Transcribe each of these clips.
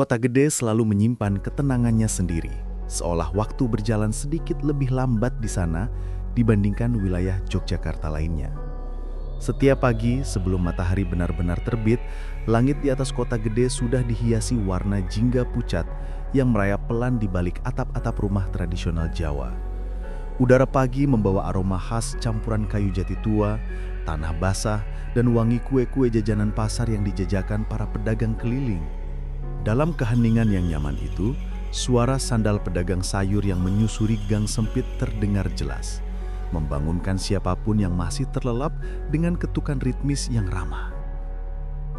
Kota gede selalu menyimpan ketenangannya sendiri, seolah waktu berjalan sedikit lebih lambat di sana dibandingkan wilayah Yogyakarta lainnya. Setiap pagi sebelum matahari benar-benar terbit, langit di atas kota gede sudah dihiasi warna jingga pucat yang merayap pelan di balik atap-atap rumah tradisional Jawa. Udara pagi membawa aroma khas campuran kayu jati tua, tanah basah, dan wangi kue-kue jajanan pasar yang dijajakan para pedagang keliling. Dalam keheningan yang nyaman itu, suara sandal pedagang sayur yang menyusuri gang sempit terdengar jelas, membangunkan siapapun yang masih terlelap dengan ketukan ritmis yang ramah.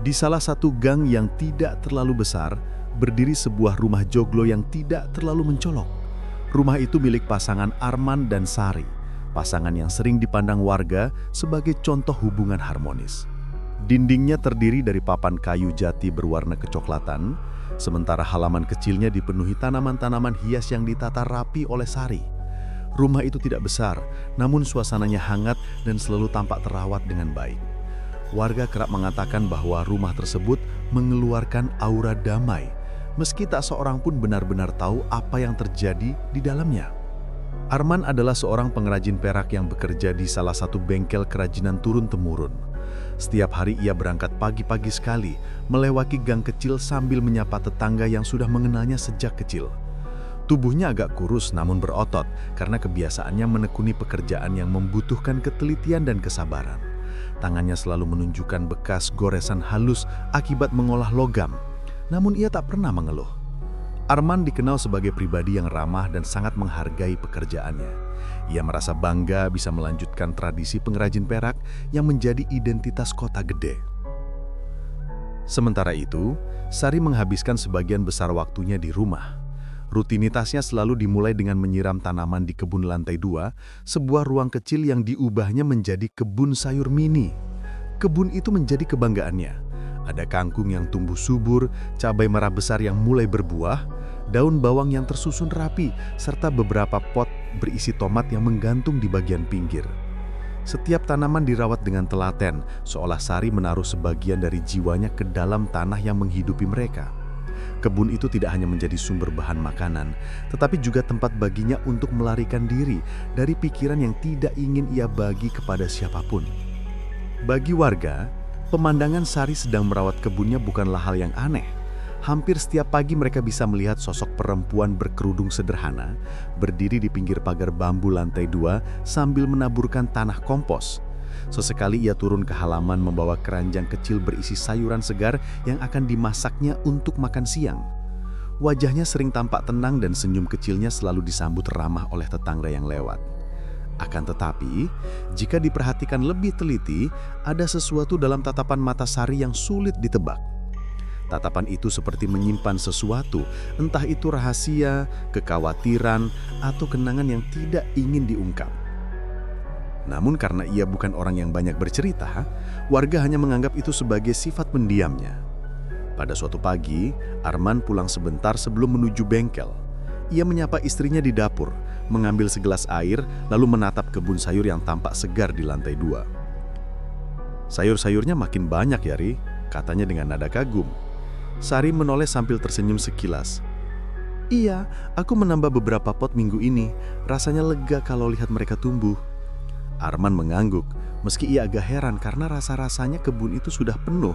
Di salah satu gang yang tidak terlalu besar, berdiri sebuah rumah joglo yang tidak terlalu mencolok. Rumah itu milik pasangan Arman dan Sari, pasangan yang sering dipandang warga sebagai contoh hubungan harmonis. Dindingnya terdiri dari papan kayu jati berwarna kecoklatan, sementara halaman kecilnya dipenuhi tanaman-tanaman hias yang ditata rapi oleh Sari. Rumah itu tidak besar, namun suasananya hangat dan selalu tampak terawat dengan baik. Warga kerap mengatakan bahwa rumah tersebut mengeluarkan aura damai, meski tak seorang pun benar-benar tahu apa yang terjadi di dalamnya. Arman adalah seorang pengrajin perak yang bekerja di salah satu bengkel kerajinan turun-temurun. Setiap hari ia berangkat pagi-pagi sekali, melewati gang kecil sambil menyapa tetangga yang sudah mengenalnya sejak kecil. Tubuhnya agak kurus namun berotot karena kebiasaannya menekuni pekerjaan yang membutuhkan ketelitian dan kesabaran. Tangannya selalu menunjukkan bekas goresan halus akibat mengolah logam, namun ia tak pernah mengeluh. Arman dikenal sebagai pribadi yang ramah dan sangat menghargai pekerjaannya. Ia merasa bangga bisa melanjutkan tradisi pengrajin perak yang menjadi identitas kota gede. Sementara itu, Sari menghabiskan sebagian besar waktunya di rumah. Rutinitasnya selalu dimulai dengan menyiram tanaman di kebun lantai 2, sebuah ruang kecil yang diubahnya menjadi kebun sayur mini. Kebun itu menjadi kebanggaannya. Ada kangkung yang tumbuh subur, cabai merah besar yang mulai berbuah, daun bawang yang tersusun rapi, serta beberapa pot berisi tomat yang menggantung di bagian pinggir. Setiap tanaman dirawat dengan telaten, seolah Sari menaruh sebagian dari jiwanya ke dalam tanah yang menghidupi mereka. Kebun itu tidak hanya menjadi sumber bahan makanan, tetapi juga tempat baginya untuk melarikan diri dari pikiran yang tidak ingin ia bagi kepada siapapun. Bagi warga, pemandangan Sari sedang merawat kebunnya bukanlah hal yang aneh. Hampir setiap pagi mereka bisa melihat sosok perempuan berkerudung sederhana, berdiri di pinggir pagar bambu lantai 2 sambil menaburkan tanah kompos. Sesekali ia turun ke halaman membawa keranjang kecil berisi sayuran segar yang akan dimasaknya untuk makan siang. Wajahnya sering tampak tenang dan senyum kecilnya selalu disambut ramah oleh tetangga yang lewat. Akan tetapi, jika diperhatikan lebih teliti, ada sesuatu dalam tatapan mata Sari yang sulit ditebak. Tatapan itu seperti menyimpan sesuatu, entah itu rahasia, kekhawatiran, atau kenangan yang tidak ingin diungkap. Namun karena ia bukan orang yang banyak bercerita, warga hanya menganggap itu sebagai sifat pendiamnya. Pada suatu pagi, Arman pulang sebentar sebelum menuju bengkel. Ia menyapa istrinya di dapur, mengambil segelas air, lalu menatap kebun sayur yang tampak segar di lantai 2. "Sayur-sayurnya makin banyak ya, Ri," katanya dengan nada kagum. Sari menoleh sambil tersenyum sekilas. "Iya, aku menambah beberapa pot minggu ini. Rasanya lega kalau lihat mereka tumbuh." Arman mengangguk, meski ia agak heran karena rasa-rasanya kebun itu sudah penuh.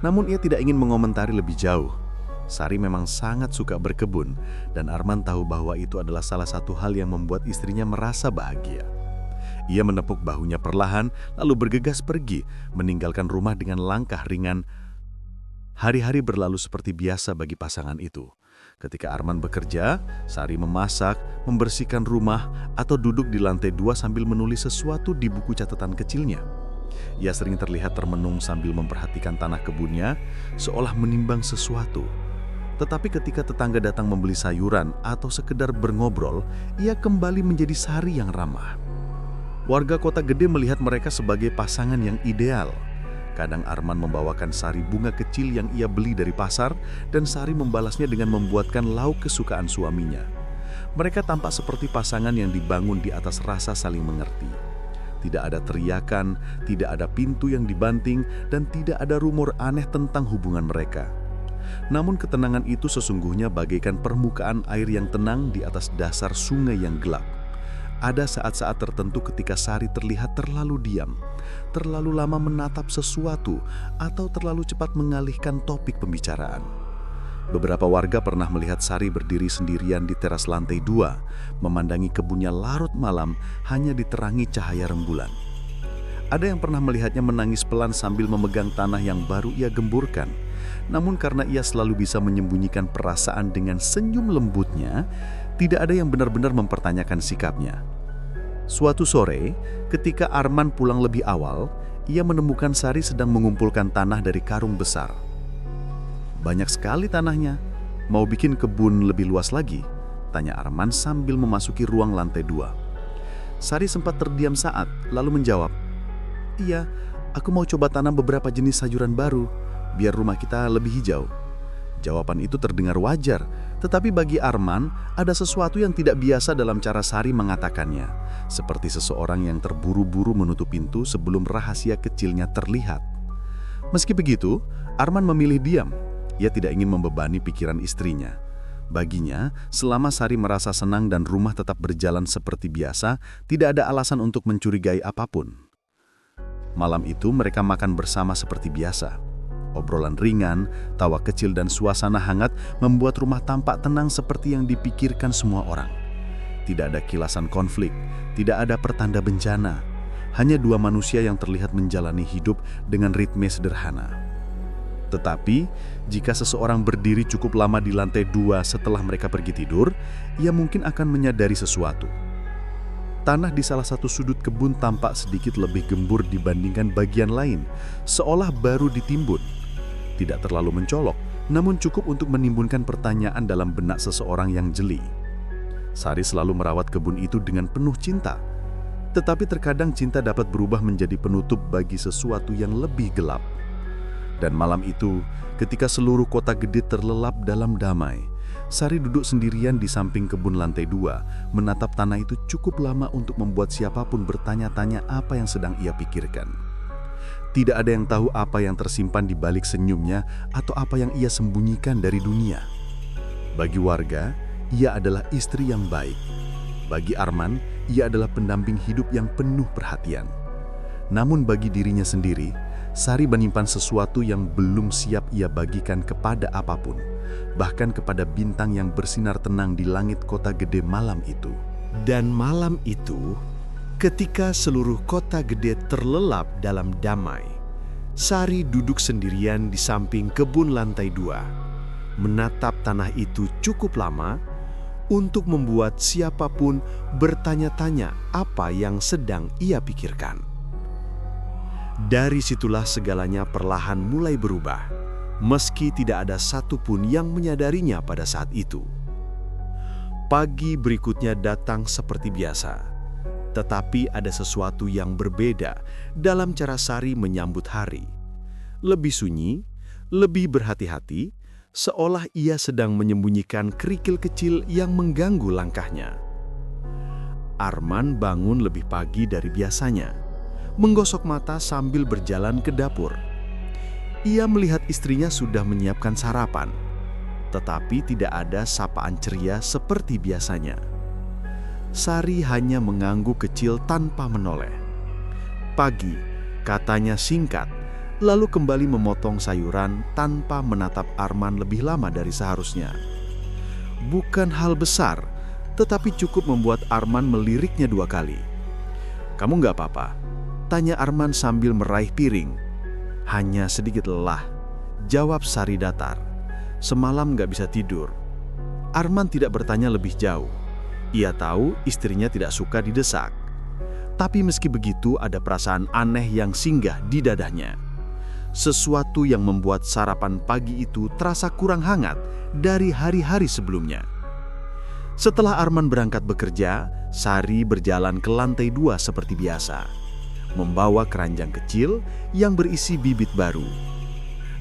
Namun ia tidak ingin mengomentari lebih jauh. Sari memang sangat suka berkebun, dan Arman tahu bahwa itu adalah salah satu hal yang membuat istrinya merasa bahagia. Ia menepuk bahunya perlahan, lalu bergegas pergi, meninggalkan rumah dengan langkah ringan. Hari-hari berlalu seperti biasa bagi pasangan itu. Ketika Arman bekerja, Sari memasak, membersihkan rumah, atau duduk di lantai 2 sambil menulis sesuatu di buku catatan kecilnya. Ia sering terlihat termenung sambil memperhatikan tanah kebunnya, seolah menimbang sesuatu. Tetapi ketika tetangga datang membeli sayuran atau sekedar berngobrol, ia kembali menjadi Sari yang ramah. Warga kota gede melihat mereka sebagai pasangan yang ideal. Kadang Arman membawakan Sari bunga kecil yang ia beli dari pasar, dan Sari membalasnya dengan membuatkan lauk kesukaan suaminya. Mereka tampak seperti pasangan yang dibangun di atas rasa saling mengerti. Tidak ada teriakan, tidak ada pintu yang dibanting, dan tidak ada rumor aneh tentang hubungan mereka. Namun ketenangan itu sesungguhnya bagaikan permukaan air yang tenang di atas dasar sungai yang gelap. Ada saat-saat tertentu ketika Sari terlihat terlalu diam, terlalu lama menatap sesuatu, atau terlalu cepat mengalihkan topik pembicaraan. Beberapa warga pernah melihat Sari berdiri sendirian di teras lantai 2, memandangi kebunnya larut malam hanya diterangi cahaya rembulan. Ada yang pernah melihatnya menangis pelan sambil memegang tanah yang baru ia gemburkan. Namun karena ia selalu bisa menyembunyikan perasaan dengan senyum lembutnya, tidak ada yang benar-benar mempertanyakan sikapnya. Suatu sore, ketika Arman pulang lebih awal, ia menemukan Sari sedang mengumpulkan tanah dari karung besar. "Banyak sekali tanahnya. Mau bikin kebun lebih luas lagi?" tanya Arman sambil memasuki ruang lantai 2. Sari sempat terdiam saat, lalu menjawab, "Iya, aku mau coba tanam beberapa jenis sayuran baru, biar rumah kita lebih hijau." Jawaban itu terdengar wajar, tetapi bagi Arman ada sesuatu yang tidak biasa dalam cara Sari mengatakannya, seperti seseorang yang terburu-buru menutup pintu sebelum rahasia kecilnya terlihat. Meski begitu, Arman memilih diam. Ia tidak ingin membebani pikiran istrinya. Baginya, selama Sari merasa senang dan rumah tetap berjalan seperti biasa, tidak ada alasan untuk mencurigai apapun. Malam itu mereka makan bersama seperti biasa. Obrolan ringan, tawa kecil dan suasana hangat membuat rumah tampak tenang seperti yang dipikirkan semua orang. Tidak ada kilasan konflik, tidak ada pertanda bencana. Hanya dua manusia yang terlihat menjalani hidup dengan ritme sederhana. Tetapi, jika seseorang berdiri cukup lama di lantai 2 setelah mereka pergi tidur, ia mungkin akan menyadari sesuatu. Tanah di salah satu sudut kebun tampak sedikit lebih gembur dibandingkan bagian lain, seolah baru ditimbun. Tidak terlalu mencolok, namun cukup untuk menimbulkan pertanyaan dalam benak seseorang yang jeli. Sari selalu merawat kebun itu dengan penuh cinta. Tetapi terkadang cinta dapat berubah menjadi penutup bagi sesuatu yang lebih gelap. Dan malam itu, ketika seluruh kota gede terlelap dalam damai, Sari duduk sendirian di samping kebun lantai 2, menatap tanah itu cukup lama untuk membuat siapapun bertanya-tanya apa yang sedang ia pikirkan. Tidak ada yang tahu apa yang tersimpan di balik senyumnya atau apa yang ia sembunyikan dari dunia. Bagi warga, ia adalah istri yang baik. Bagi Arman, ia adalah pendamping hidup yang penuh perhatian. Namun bagi dirinya sendiri, Sari menyimpan sesuatu yang belum siap ia bagikan kepada apapun, bahkan kepada bintang yang bersinar tenang di langit kota gede malam itu. Dan malam itu, ketika seluruh kota gede terlelap dalam damai, Sari duduk sendirian di samping kebun lantai 2, menatap tanah itu cukup lama untuk membuat siapapun bertanya-tanya apa yang sedang ia pikirkan. Dari situlah segalanya perlahan mulai berubah, meski tidak ada satupun yang menyadarinya pada saat itu. Pagi berikutnya datang seperti biasa. Tetapi ada sesuatu yang berbeda dalam cara Sari menyambut hari. Lebih sunyi, lebih berhati-hati, seolah ia sedang menyembunyikan kerikil kecil yang mengganggu langkahnya. Arman bangun lebih pagi dari biasanya, menggosok mata sambil berjalan ke dapur. Ia melihat istrinya sudah menyiapkan sarapan, tetapi tidak ada sapaan ceria seperti biasanya. Sari hanya mengangguk kecil tanpa menoleh. "Pagi," katanya singkat, lalu kembali memotong sayuran tanpa menatap Arman lebih lama dari seharusnya. Bukan hal besar, tetapi cukup membuat Arman meliriknya 2 kali. "Kamu nggak apa-apa?" tanya Arman sambil meraih piring. "Hanya sedikit lelah," jawab Sari datar. "Semalam nggak bisa tidur." Arman tidak bertanya lebih jauh. Ia tahu istrinya tidak suka didesak. Tapi meski begitu ada perasaan aneh yang singgah di dadanya. Sesuatu yang membuat sarapan pagi itu terasa kurang hangat dari hari-hari sebelumnya. Setelah Arman berangkat bekerja, Sari berjalan ke lantai 2 seperti biasa, membawa keranjang kecil yang berisi bibit baru.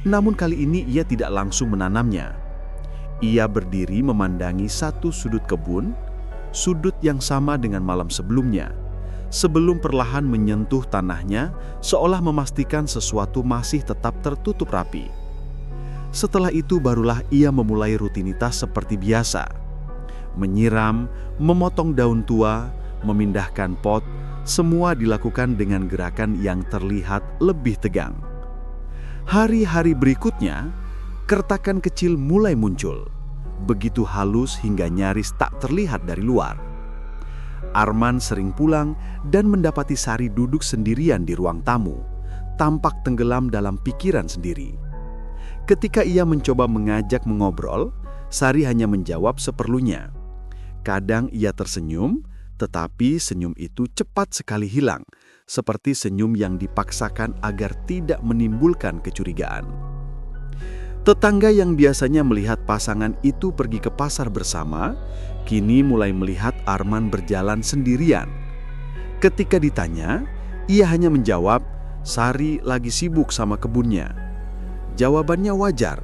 Namun kali ini ia tidak langsung menanamnya. Ia berdiri memandangi satu sudut kebun, sudut yang sama dengan malam sebelumnya, sebelum perlahan menyentuh tanahnya seolah memastikan sesuatu masih tetap tertutup rapi. Setelah itu barulah ia memulai rutinitas seperti biasa. Menyiram, memotong daun tua, memindahkan pot, semua dilakukan dengan gerakan yang terlihat lebih tegang. Hari-hari berikutnya, keretakan kecil mulai muncul, begitu halus hingga nyaris tak terlihat dari luar. Arman sering pulang dan mendapati Sari duduk sendirian di ruang tamu, tampak tenggelam dalam pikiran sendiri. Ketika ia mencoba mengajak mengobrol, Sari hanya menjawab seperlunya. Kadang ia tersenyum, tetapi senyum itu cepat sekali hilang, seperti senyum yang dipaksakan agar tidak menimbulkan kecurigaan. Tetangga yang biasanya melihat pasangan itu pergi ke pasar bersama, kini mulai melihat Arman berjalan sendirian. Ketika ditanya, ia hanya menjawab, "Sari lagi sibuk sama kebunnya." Jawabannya wajar,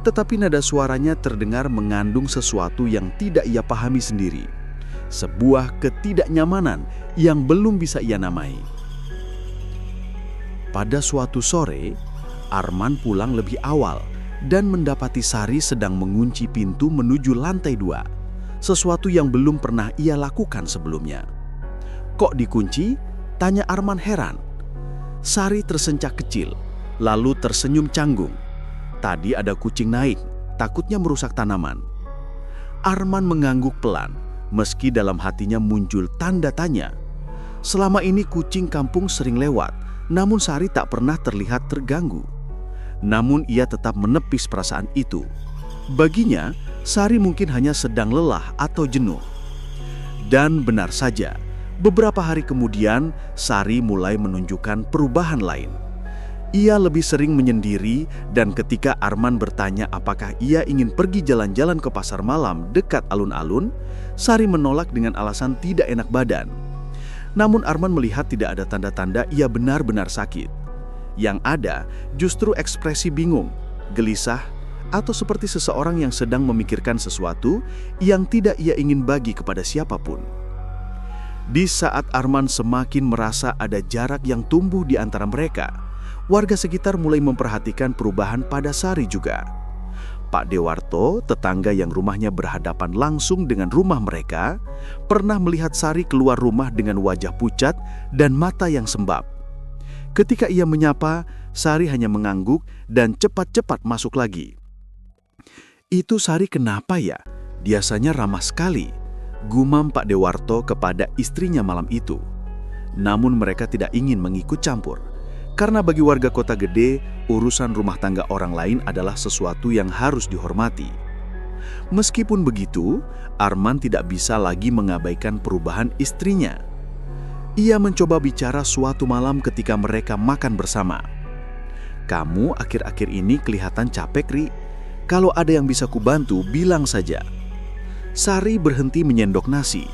tetapi nada suaranya terdengar mengandung sesuatu yang tidak ia pahami sendiri. Sebuah ketidaknyamanan yang belum bisa ia namai. Pada suatu sore, Arman pulang lebih awal dan mendapati Sari sedang mengunci pintu menuju lantai 2, sesuatu yang belum pernah ia lakukan sebelumnya. "Kok dikunci?" tanya Arman heran. Sari tersencak kecil, lalu tersenyum canggung. "Tadi ada kucing naik, takutnya merusak tanaman." Arman mengangguk pelan, meski dalam hatinya muncul tanda tanya. Selama ini kucing kampung sering lewat, namun Sari tak pernah terlihat terganggu. Namun ia tetap menepis perasaan itu. Baginya, Sari mungkin hanya sedang lelah atau jenuh. Dan benar saja, beberapa hari kemudian Sari mulai menunjukkan perubahan lain. Ia lebih sering menyendiri, dan ketika Arman bertanya apakah ia ingin pergi jalan-jalan ke pasar malam dekat alun-alun, Sari menolak dengan alasan tidak enak badan. Namun Arman melihat tidak ada tanda-tanda ia benar-benar sakit. Yang ada justru ekspresi bingung, gelisah, atau seperti seseorang yang sedang memikirkan sesuatu yang tidak ia ingin bagi kepada siapapun. Di saat Arman semakin merasa ada jarak yang tumbuh di antara mereka, warga sekitar mulai memperhatikan perubahan pada Sari juga. Pak Dewarto, tetangga yang rumahnya berhadapan langsung dengan rumah mereka, pernah melihat Sari keluar rumah dengan wajah pucat dan mata yang sembab. Ketika ia menyapa, Sari hanya mengangguk dan cepat-cepat masuk lagi. "Itu Sari kenapa ya? Biasanya ramah sekali," gumam Pak Dewarto kepada istrinya malam itu. Namun mereka tidak ingin mengikut campur. Karena bagi warga kota gede, urusan rumah tangga orang lain adalah sesuatu yang harus dihormati. Meskipun begitu, Arman tidak bisa lagi mengabaikan perubahan istrinya. Ia mencoba bicara suatu malam ketika mereka makan bersama. "Kamu akhir-akhir ini kelihatan capek, Ri. Kalau ada yang bisa kubantu, bilang saja." Sari berhenti menyendok nasi.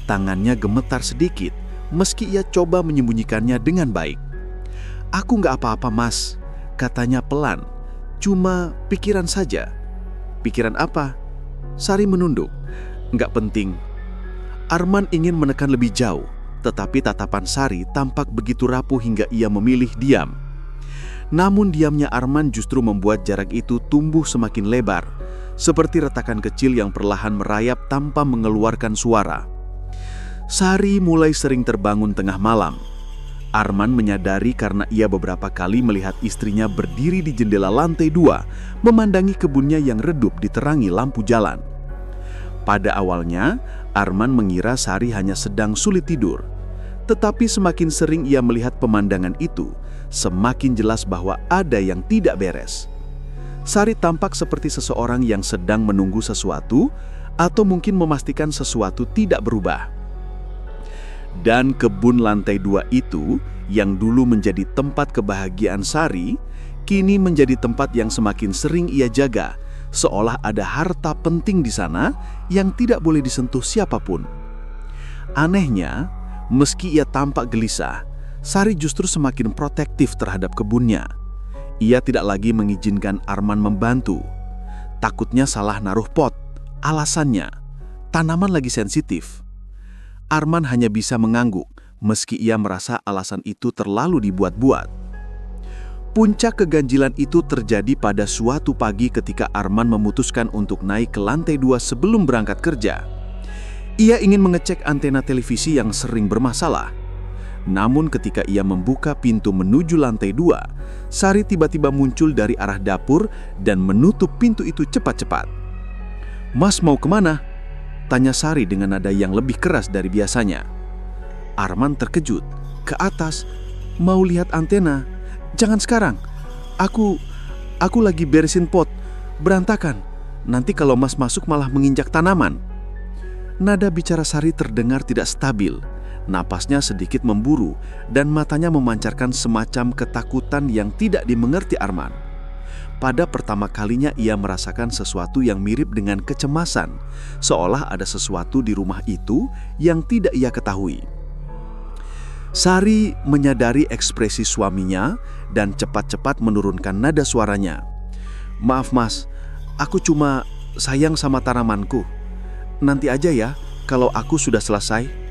Tangannya gemetar sedikit, meski ia coba menyembunyikannya dengan baik. "Aku nggak apa-apa, Mas," katanya pelan. "Cuma pikiran saja." "Pikiran apa?" Sari menunduk. "Nggak penting." Arman ingin menekan lebih jauh, tetapi tatapan Sari tampak begitu rapuh hingga ia memilih diam. Namun diamnya Arman justru membuat jarak itu tumbuh semakin lebar, seperti retakan kecil yang perlahan merayap tanpa mengeluarkan suara. Sari mulai sering terbangun tengah malam. Arman menyadari karena ia beberapa kali melihat istrinya berdiri di jendela lantai 2, memandangi kebunnya yang redup diterangi lampu jalan. Pada awalnya, Arman mengira Sari hanya sedang sulit tidur. Tetapi semakin sering ia melihat pemandangan itu, semakin jelas bahwa ada yang tidak beres. Sari tampak seperti seseorang yang sedang menunggu sesuatu, atau mungkin memastikan sesuatu tidak berubah. Dan kebun lantai 2 itu, yang dulu menjadi tempat kebahagiaan Sari, kini menjadi tempat yang semakin sering ia jaga, seolah ada harta penting di sana yang tidak boleh disentuh siapapun. Anehnya, meski ia tampak gelisah, Sari justru semakin protektif terhadap kebunnya. Ia tidak lagi mengizinkan Arman membantu. Takutnya salah naruh pot. Alasannya, tanaman lagi sensitif. Arman hanya bisa mengangguk, meski ia merasa alasan itu terlalu dibuat-buat. Puncak keganjilan itu terjadi pada suatu pagi ketika Arman memutuskan untuk naik ke lantai 2 sebelum berangkat kerja. Ia ingin mengecek antena televisi yang sering bermasalah. Namun ketika ia membuka pintu menuju lantai 2, Sari tiba-tiba muncul dari arah dapur dan menutup pintu itu cepat-cepat. "Mas mau kemana?" tanya Sari dengan nada yang lebih keras dari biasanya. Arman terkejut. "Ke atas, mau lihat antena." "Jangan sekarang, aku lagi beresin pot, berantakan. Nanti kalau Mas masuk malah menginjak tanaman." Nada bicara Sari terdengar tidak stabil. Napasnya sedikit memburu dan matanya memancarkan semacam ketakutan yang tidak dimengerti Arman. Pada pertama kalinya ia merasakan sesuatu yang mirip dengan kecemasan, seolah ada sesuatu di rumah itu yang tidak ia ketahui. Sari menyadari ekspresi suaminya dan cepat-cepat menurunkan nada suaranya. "Maaf Mas, aku cuma sayang sama tanamanku. Nanti aja ya kalau aku sudah selesai."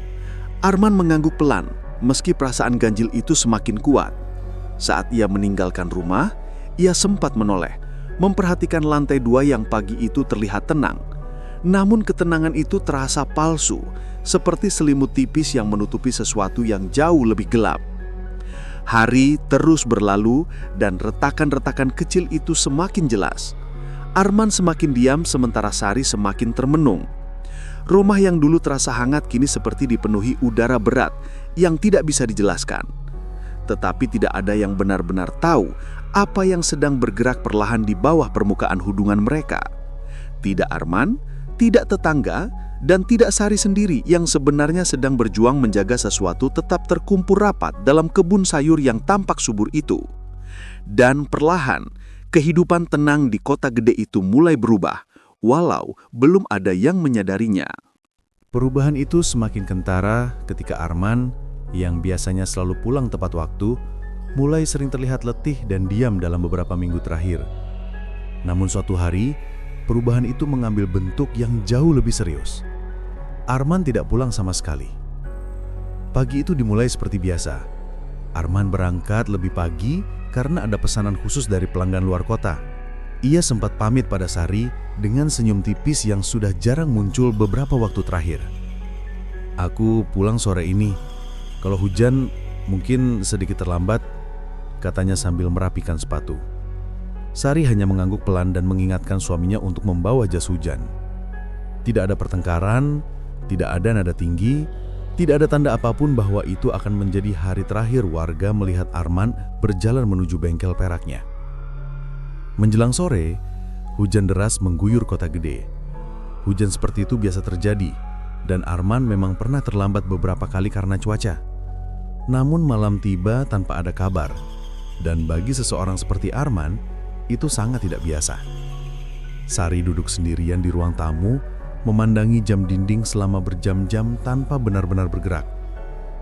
Arman mengangguk pelan meski perasaan ganjil itu semakin kuat. Saat ia meninggalkan rumah, ia sempat menoleh, memperhatikan lantai 2 yang pagi itu terlihat tenang. Namun ketenangan itu terasa palsu, seperti selimut tipis yang menutupi sesuatu yang jauh lebih gelap. Hari terus berlalu dan retakan-retakan kecil itu semakin jelas. Arman semakin diam sementara Sari semakin termenung. Rumah yang dulu terasa hangat kini seperti dipenuhi udara berat yang tidak bisa dijelaskan. Tetapi tidak ada yang benar-benar tahu apa yang sedang bergerak perlahan di bawah permukaan hubungan mereka. Tidak Arman, tidak tetangga, dan tidak Sari sendiri yang sebenarnya sedang berjuang menjaga sesuatu tetap terkumpul rapat dalam kebun sayur yang tampak subur itu. Dan perlahan, kehidupan tenang di kota gede itu mulai berubah, walau belum ada yang menyadarinya. Perubahan itu semakin kentara ketika Arman, yang biasanya selalu pulang tepat waktu, mulai sering terlihat letih dan diam dalam beberapa minggu terakhir. Namun suatu hari, perubahan itu mengambil bentuk yang jauh lebih serius. Arman tidak pulang sama sekali. Pagi itu dimulai seperti biasa. Arman berangkat lebih pagi karena ada pesanan khusus dari pelanggan luar kota. Ia sempat pamit pada Sari dengan senyum tipis yang sudah jarang muncul beberapa waktu terakhir. "Aku pulang sore ini. Kalau hujan mungkin sedikit terlambat," katanya sambil merapikan sepatu. Sari hanya mengangguk pelan dan mengingatkan suaminya untuk membawa jas hujan. Tidak ada pertengkaran, tidak ada nada tinggi, tidak ada tanda apapun bahwa itu akan menjadi hari terakhir warga melihat Arman berjalan menuju bengkel peraknya. Menjelang sore, hujan deras mengguyur kota gede. Hujan seperti itu biasa terjadi, dan Arman memang pernah terlambat beberapa kali karena cuaca. Namun malam tiba tanpa ada kabar, dan bagi seseorang seperti Arman, itu sangat tidak biasa. Sari duduk sendirian di ruang tamu, memandangi jam dinding selama berjam-jam tanpa benar-benar bergerak.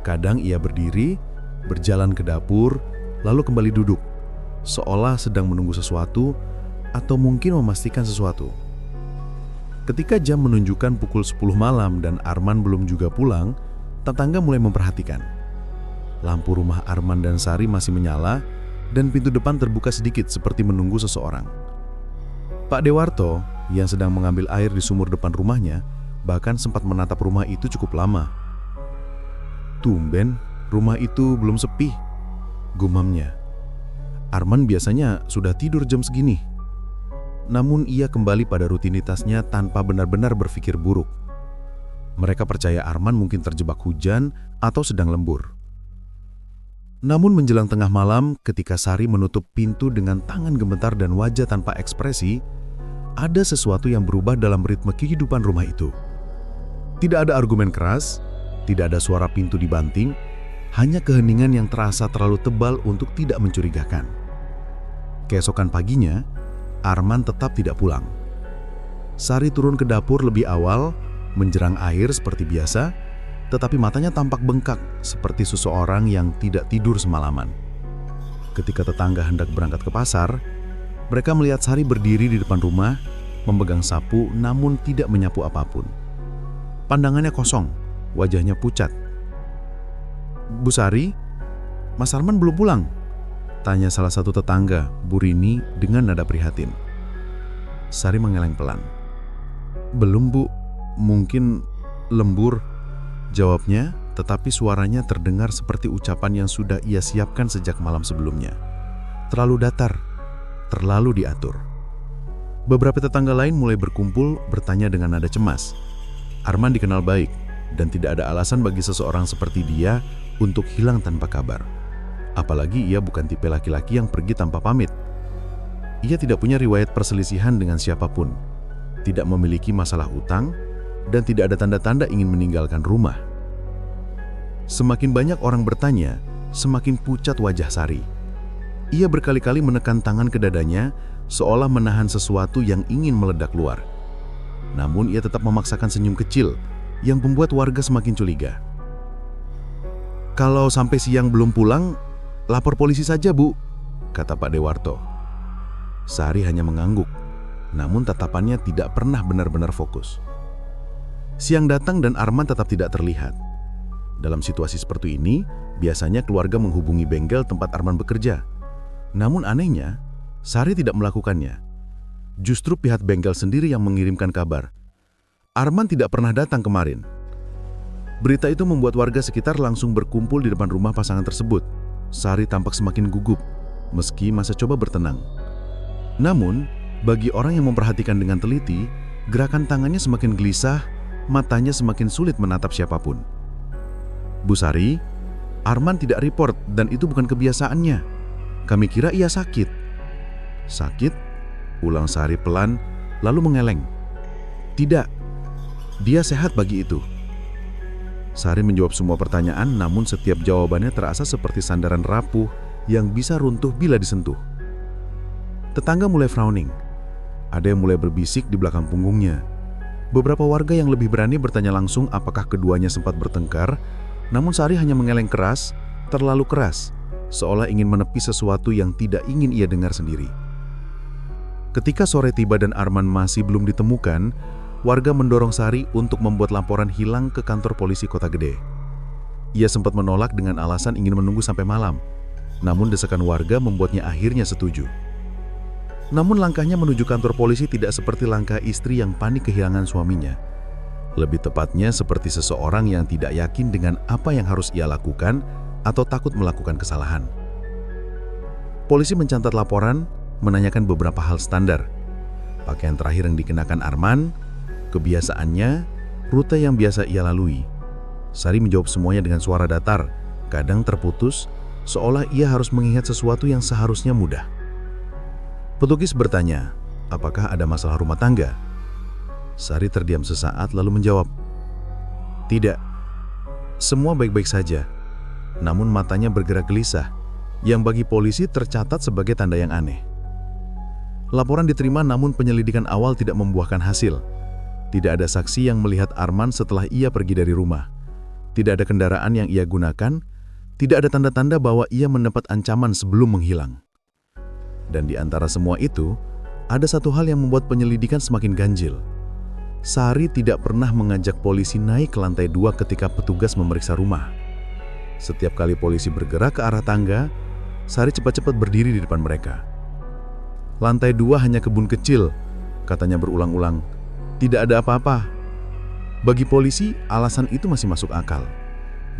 Kadang ia berdiri, berjalan ke dapur, lalu kembali duduk, seolah sedang menunggu sesuatu atau mungkin memastikan sesuatu. Ketika jam menunjukkan pukul 10 malam dan Arman belum juga pulang, tetangga mulai memperhatikan. Lampu rumah Arman dan Sari masih menyala dan pintu depan terbuka sedikit seperti menunggu seseorang. Pak Dewarto yang sedang mengambil air di sumur depan rumahnya bahkan sempat menatap rumah itu cukup lama. "Tumben, rumah itu belum sepi," gumamnya. Arman biasanya sudah tidur jam segini. Namun ia kembali pada rutinitasnya tanpa benar-benar berpikir buruk. Mereka percaya Arman mungkin terjebak hujan atau sedang lembur. Namun menjelang tengah malam ketika Sari menutup pintu dengan tangan gemetar dan wajah tanpa ekspresi, ada sesuatu yang berubah dalam ritme kehidupan rumah itu. Tidak ada argumen keras, tidak ada suara pintu dibanting, hanya keheningan yang terasa terlalu tebal untuk tidak mencurigakan. Keesokan paginya, Arman tetap tidak pulang. Sari turun ke dapur lebih awal, menjerang air seperti biasa, tetapi matanya tampak bengkak seperti seseorang yang tidak tidur semalaman. Ketika tetangga hendak berangkat ke pasar, mereka melihat Sari berdiri di depan rumah, memegang sapu namun tidak menyapu apapun. Pandangannya kosong, wajahnya pucat. "Bu Sari, Mas Arman belum pulang?" Tanya salah satu tetangga, Bu Rini, dengan nada prihatin. Sari mengeleng pelan. Belum, Bu. Mungkin lembur, jawabnya, tetapi suaranya terdengar seperti ucapan yang sudah ia siapkan sejak malam sebelumnya. Terlalu datar, terlalu diatur. Beberapa tetangga lain mulai berkumpul bertanya dengan nada cemas. Arman dikenal baik, dan tidak ada alasan bagi seseorang seperti dia untuk hilang tanpa kabar. Apalagi ia bukan tipe laki-laki yang pergi tanpa pamit. Ia tidak punya riwayat perselisihan dengan siapapun, tidak memiliki masalah utang, dan tidak ada tanda-tanda ingin meninggalkan rumah. Semakin banyak orang bertanya, semakin pucat wajah Sari. Ia berkali-kali menekan tangan ke dadanya, seolah menahan sesuatu yang ingin meledak keluar. Namun ia tetap memaksakan senyum kecil, yang membuat warga semakin curiga. Kalau sampai siang belum pulang, lapor polisi saja, Bu, kata Pak Dewarto. Sari hanya mengangguk, namun tatapannya tidak pernah benar-benar fokus. Siang datang dan Arman tetap tidak terlihat. Dalam situasi seperti ini, biasanya keluarga menghubungi bengkel tempat Arman bekerja. Namun anehnya, Sari tidak melakukannya. Justru pihak bengkel sendiri yang mengirimkan kabar. Arman tidak pernah datang kemarin. Berita itu membuat warga sekitar langsung berkumpul di depan rumah pasangan tersebut. Sari tampak semakin gugup, meski masih coba bertenang. Namun, bagi orang yang memperhatikan dengan teliti, gerakan tangannya semakin gelisah, matanya semakin sulit menatap siapapun. Bu Sari, Arman tidak report dan itu bukan kebiasaannya. Kami kira ia sakit. Sakit? Ulang Sari pelan, lalu mengeleng. Tidak, dia sehat pagi itu. Sari menjawab semua pertanyaan, namun setiap jawabannya terasa seperti sandaran rapuh yang bisa runtuh bila disentuh. Tetangga mulai frowning. Ada yang mulai berbisik di belakang punggungnya. Beberapa warga yang lebih berani bertanya langsung apakah keduanya sempat bertengkar, namun Sari hanya mengeleng keras, terlalu keras, seolah ingin menepi sesuatu yang tidak ingin ia dengar sendiri. Ketika sore tiba dan Arman masih belum ditemukan, warga mendorong Sari untuk membuat laporan hilang ke kantor polisi Kota Gede. Ia sempat menolak dengan alasan ingin menunggu sampai malam, namun desakan warga membuatnya akhirnya setuju. Namun langkahnya menuju kantor polisi tidak seperti langkah istri yang panik kehilangan suaminya. Lebih tepatnya seperti seseorang yang tidak yakin dengan apa yang harus ia lakukan atau takut melakukan kesalahan. Polisi mencatat laporan, menanyakan beberapa hal standar. Pakaian terakhir yang dikenakan Arman, kebiasaannya, rute yang biasa ia lalui. Sari menjawab semuanya dengan suara datar, kadang terputus, seolah ia harus mengingat sesuatu yang seharusnya mudah. Petugas bertanya, apakah ada masalah rumah tangga? Sari terdiam sesaat lalu menjawab, tidak, semua baik-baik saja. Namun matanya bergerak gelisah, yang bagi polisi tercatat sebagai tanda yang aneh. Laporan diterima namun penyelidikan awal tidak membuahkan hasil. Tidak ada saksi yang melihat Arman setelah ia pergi dari rumah. Tidak ada kendaraan yang ia gunakan, tidak ada tanda-tanda bahwa ia mendapat ancaman sebelum menghilang. Dan di antara semua itu, ada satu hal yang membuat penyelidikan semakin ganjil. Sari tidak pernah mengajak polisi naik ke lantai 2 ketika petugas memeriksa rumah. Setiap kali polisi bergerak ke arah tangga, Sari cepat-cepat berdiri di depan mereka. Lantai 2 hanya kebun kecil, katanya berulang-ulang. Tidak ada apa-apa. Bagi polisi, alasan itu masih masuk akal.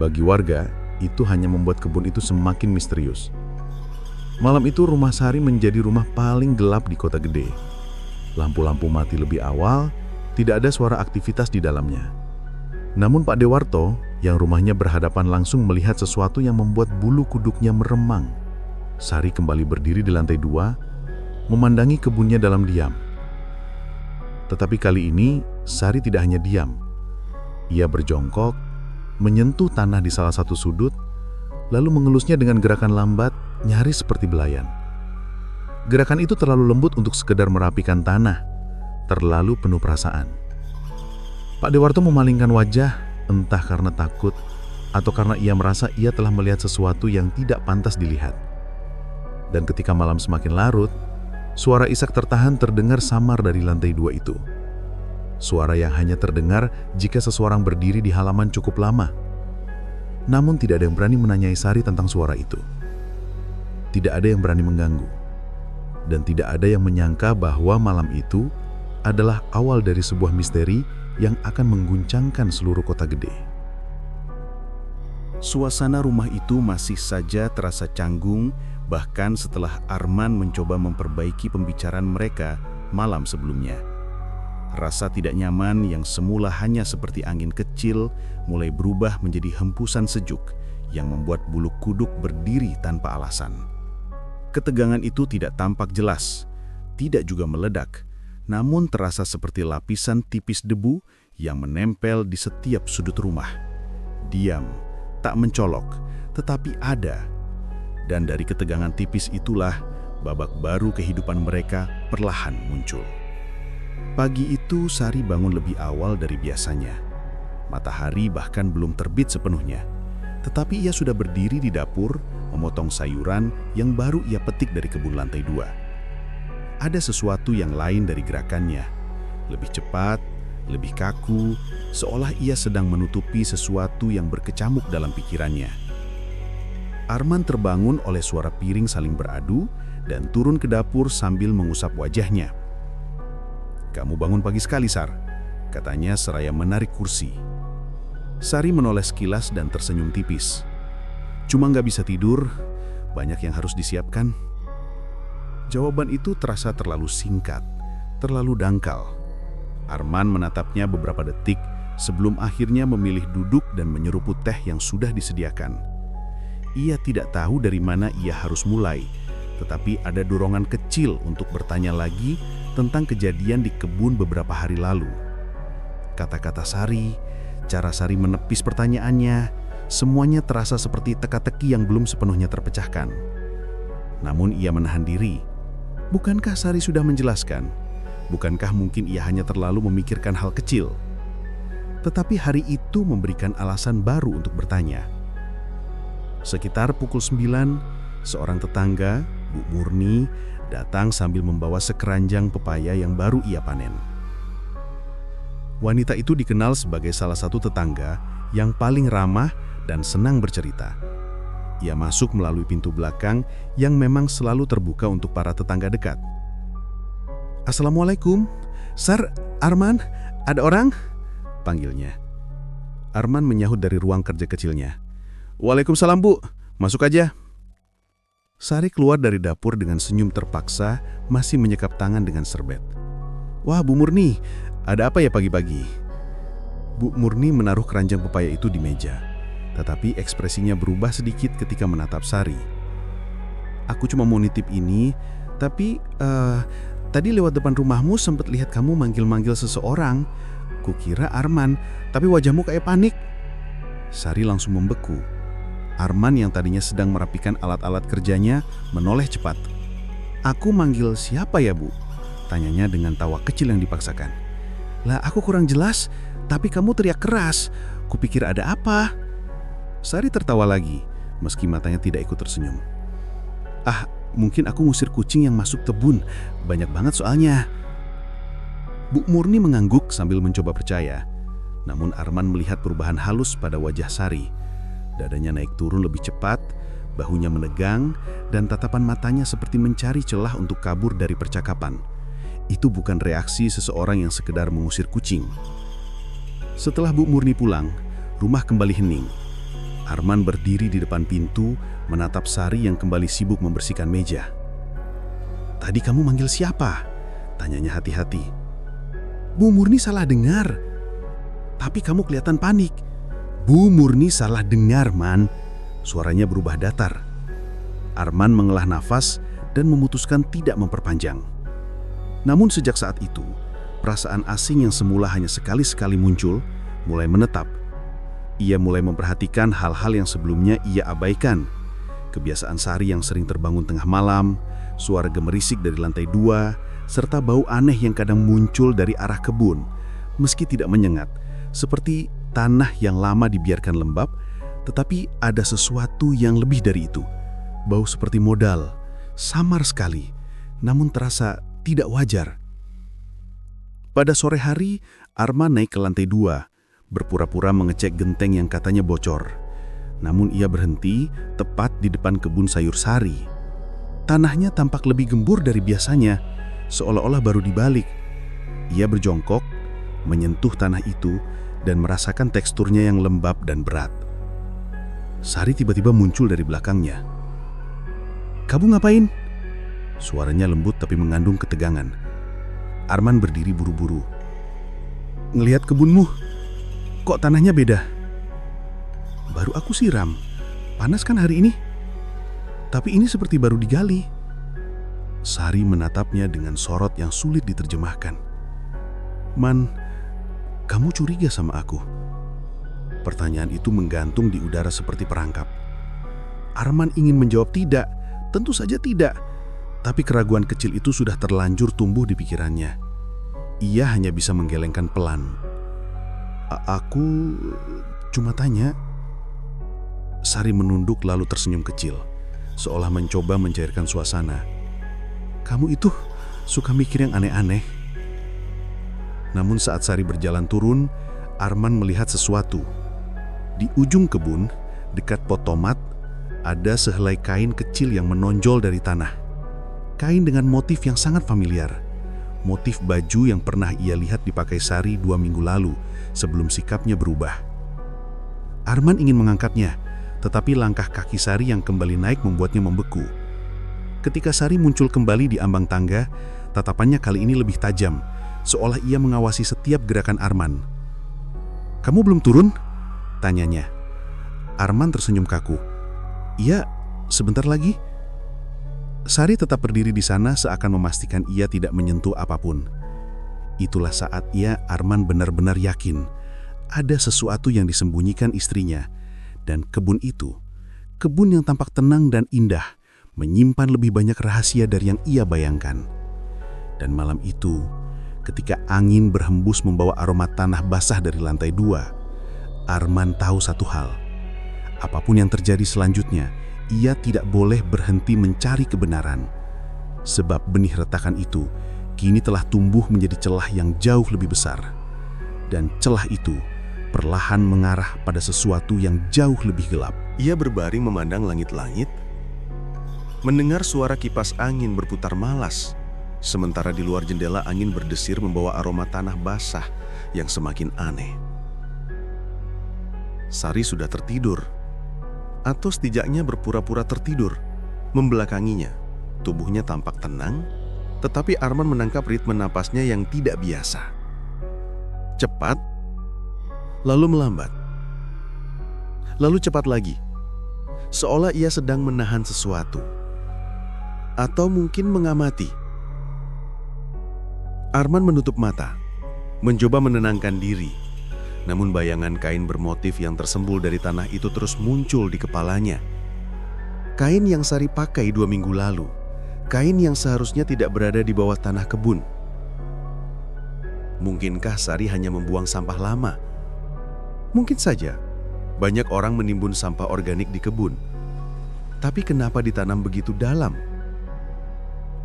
Bagi warga, itu hanya membuat kebun itu semakin misterius. Malam itu rumah Sari menjadi rumah paling gelap di Kota Gede. Lampu-lampu mati lebih awal, tidak ada suara aktivitas di dalamnya. Namun Pak Dewarto, yang rumahnya berhadapan langsung melihat sesuatu yang membuat bulu kuduknya meremang. Sari kembali berdiri di lantai 2, memandangi kebunnya dalam diam. Tetapi kali ini, Sari tidak hanya diam. Ia berjongkok, menyentuh tanah di salah satu sudut, lalu mengelusnya dengan gerakan lambat, nyaris seperti belayan. Gerakan itu terlalu lembut untuk sekedar merapikan tanah, terlalu penuh perasaan. Pak Dewarto memalingkan wajah, entah karena takut atau karena ia merasa ia telah melihat sesuatu yang tidak pantas dilihat. Dan ketika malam semakin larut, suara isak tertahan terdengar samar dari lantai 2 itu. Suara yang hanya terdengar jika seseorang berdiri di halaman cukup lama. Namun tidak ada yang berani menanyai Sari tentang suara itu. Tidak ada yang berani mengganggu. Dan tidak ada yang menyangka bahwa malam itu adalah awal dari sebuah misteri yang akan mengguncangkan seluruh kota gede. Suasana rumah itu masih saja terasa canggung, bahkan setelah Arman mencoba memperbaiki pembicaraan mereka malam sebelumnya. Rasa tidak nyaman yang semula hanya seperti angin kecil mulai berubah menjadi hembusan sejuk yang membuat bulu kuduk berdiri tanpa alasan. Ketegangan itu tidak tampak jelas, tidak juga meledak, namun terasa seperti lapisan tipis debu yang menempel di setiap sudut rumah. Diam, tak mencolok, tetapi ada. Dan dari ketegangan tipis itulah babak baru kehidupan mereka perlahan muncul. Pagi itu Sari bangun lebih awal dari biasanya. Matahari bahkan belum terbit sepenuhnya. Tetapi ia sudah berdiri di dapur, memotong sayuran yang baru ia petik dari kebun lantai 2. Ada sesuatu yang lain dari gerakannya. Lebih cepat, lebih kaku, seolah ia sedang menutupi sesuatu yang berkecamuk dalam pikirannya. Arman terbangun oleh suara piring saling beradu dan turun ke dapur sambil mengusap wajahnya. "Kamu bangun pagi sekali, Sar," katanya seraya menarik kursi. Sari menoleh sekilas dan tersenyum tipis. "Cuma nggak bisa tidur, banyak yang harus disiapkan." Jawaban itu terasa terlalu singkat, terlalu dangkal. Arman menatapnya beberapa detik sebelum akhirnya memilih duduk dan menyeruput teh yang sudah disediakan. Ia tidak tahu dari mana ia harus mulai, tetapi ada dorongan kecil untuk bertanya lagi tentang kejadian di kebun beberapa hari lalu. Kata-kata Sari, cara Sari menepis pertanyaannya, semuanya terasa seperti teka-teki yang belum sepenuhnya terpecahkan. Namun ia menahan diri. Bukankah Sari sudah menjelaskan? Bukankah mungkin ia hanya terlalu memikirkan hal kecil? Tetapi hari itu memberikan alasan baru untuk bertanya. Sekitar pukul 9, seorang tetangga, Bu Murni, datang sambil membawa sekeranjang pepaya yang baru ia panen. Wanita itu dikenal sebagai salah satu tetangga yang paling ramah dan senang bercerita. Ia masuk melalui pintu belakang yang memang selalu terbuka untuk para tetangga dekat. "Assalamualaikum, Sar, Arman, ada orang?" panggilnya. Arman menyahut dari ruang kerja kecilnya. "Waalaikumsalam, Bu, masuk aja." Sari keluar dari dapur dengan senyum terpaksa, masih menyekap tangan dengan serbet. "Wah, Bu Murni, ada apa ya pagi-pagi?" Bu Murni menaruh keranjang pepaya itu di meja, tetapi ekspresinya berubah sedikit ketika menatap Sari. "Aku cuma mau nitip ini, tapi tadi lewat depan rumahmu sempat lihat kamu manggil-manggil seseorang. Kukira Arman, tapi wajahmu kayak panik." Sari langsung membeku. Arman yang tadinya sedang merapikan alat-alat kerjanya menoleh cepat. "Aku manggil siapa ya, Bu?" tanyanya dengan tawa kecil yang dipaksakan. "Lah, aku kurang jelas, tapi kamu teriak keras. Kupikir ada apa?" Sari tertawa lagi, meski matanya tidak ikut tersenyum. "Ah, mungkin aku ngusir kucing yang masuk kebun. Banyak banget soalnya." Bu Murni mengangguk sambil mencoba percaya. Namun Arman melihat perubahan halus pada wajah Sari. Dadanya naik turun lebih cepat, bahunya menegang, dan tatapan matanya seperti mencari celah untuk kabur dari percakapan. Itu bukan reaksi seseorang yang sekedar mengusir kucing. Setelah Bu Murni pulang, rumah kembali hening. Arman berdiri di depan pintu, menatap Sari yang kembali sibuk membersihkan meja. "Tadi kamu manggil siapa?" tanyanya hati-hati. "Bu Murni salah dengar." "Tapi kamu kelihatan panik." "Bu Murni salah dengar, Man." Suaranya berubah datar. Arman mengelah nafas dan memutuskan tidak memperpanjang. Namun sejak saat itu, perasaan asing yang semula hanya sekali-sekali muncul, mulai menetap. Ia mulai memperhatikan hal-hal yang sebelumnya ia abaikan. Kebiasaan Sari yang sering terbangun tengah malam, suara gemerisik dari lantai 2, serta bau aneh yang kadang muncul dari arah kebun, meski tidak menyengat, seperti tanah yang lama dibiarkan lembab, tetapi ada sesuatu yang lebih dari itu. Bau seperti modal, samar sekali, namun terasa tidak wajar. Pada sore hari, Arman naik ke lantai 2, berpura-pura mengecek genteng yang katanya bocor. Namun ia berhenti tepat di depan kebun sayur Sari. Tanahnya tampak lebih gembur dari biasanya, seolah-olah baru dibalik. Ia berjongkok, menyentuh tanah itu, dan merasakan teksturnya yang lembab dan berat. Sari tiba-tiba muncul dari belakangnya. "Kamu ngapain?" Suaranya lembut tapi mengandung ketegangan. Arman berdiri buru-buru. "Ngelihat kebunmu, kok tanahnya beda?" "Baru aku siram. Panas kan hari ini? Tapi ini seperti baru digali." Sari menatapnya dengan sorot yang sulit diterjemahkan. "Man, kamu curiga sama aku?" Pertanyaan itu menggantung di udara seperti perangkap. Arman ingin menjawab tidak, tentu saja tidak. Tapi keraguan kecil itu sudah terlanjur tumbuh di pikirannya. Ia hanya bisa menggelengkan pelan. Aku cuma tanya." Sari menunduk lalu tersenyum kecil, seolah mencoba mencairkan suasana. "Kamu itu suka mikir yang aneh-aneh." Namun saat Sari berjalan turun, Arman melihat sesuatu. Di ujung kebun, dekat pot tomat, ada sehelai kain kecil yang menonjol dari tanah. Kain dengan motif yang sangat familiar. Motif baju yang pernah ia lihat dipakai Sari 2 minggu lalu sebelum sikapnya berubah. Arman ingin mengangkatnya, tetapi langkah kaki Sari yang kembali naik membuatnya membeku. Ketika Sari muncul kembali di ambang tangga, tatapannya kali ini lebih tajam, seolah ia mengawasi setiap gerakan Arman. "Kamu belum turun?" tanyanya. Arman tersenyum kaku. "Iya, sebentar lagi." Sari tetap berdiri di sana seakan memastikan ia tidak menyentuh apapun. Itulah saat Arman benar-benar yakin ada sesuatu yang disembunyikan istrinya. Dan kebun itu, kebun yang tampak tenang dan indah, menyimpan lebih banyak rahasia dari yang ia bayangkan. Dan malam itu, ketika angin berhembus membawa aroma tanah basah dari lantai 2, Arman tahu satu hal. Apapun yang terjadi selanjutnya, ia tidak boleh berhenti mencari kebenaran. Sebab benih retakan itu kini telah tumbuh menjadi celah yang jauh lebih besar. Dan celah itu perlahan mengarah pada sesuatu yang jauh lebih gelap. Ia berbaring memandang langit-langit, mendengar suara kipas angin berputar malas, sementara di luar jendela angin berdesir membawa aroma tanah basah yang semakin aneh. Sari sudah tertidur, atau setidaknya berpura-pura tertidur. Membelakanginya, tubuhnya tampak tenang, tetapi Arman menangkap ritme napasnya yang tidak biasa. Cepat, lalu melambat, lalu cepat lagi, seolah ia sedang menahan sesuatu, atau mungkin mengamati. Arman menutup mata, mencoba menenangkan diri, namun bayangan kain bermotif yang tersembul dari tanah itu terus muncul di kepalanya. Kain yang Sari pakai 2 minggu lalu, kain yang seharusnya tidak berada di bawah tanah kebun. Mungkinkah Sari hanya membuang sampah lama? Mungkin saja, banyak orang menimbun sampah organik di kebun. Tapi kenapa ditanam begitu dalam?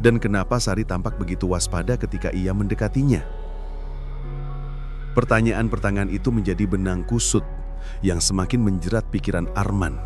Dan kenapa Sari tampak begitu waspada ketika ia mendekatinya? Pertanyaan-pertanyaan itu menjadi benang kusut yang semakin menjerat pikiran Arman.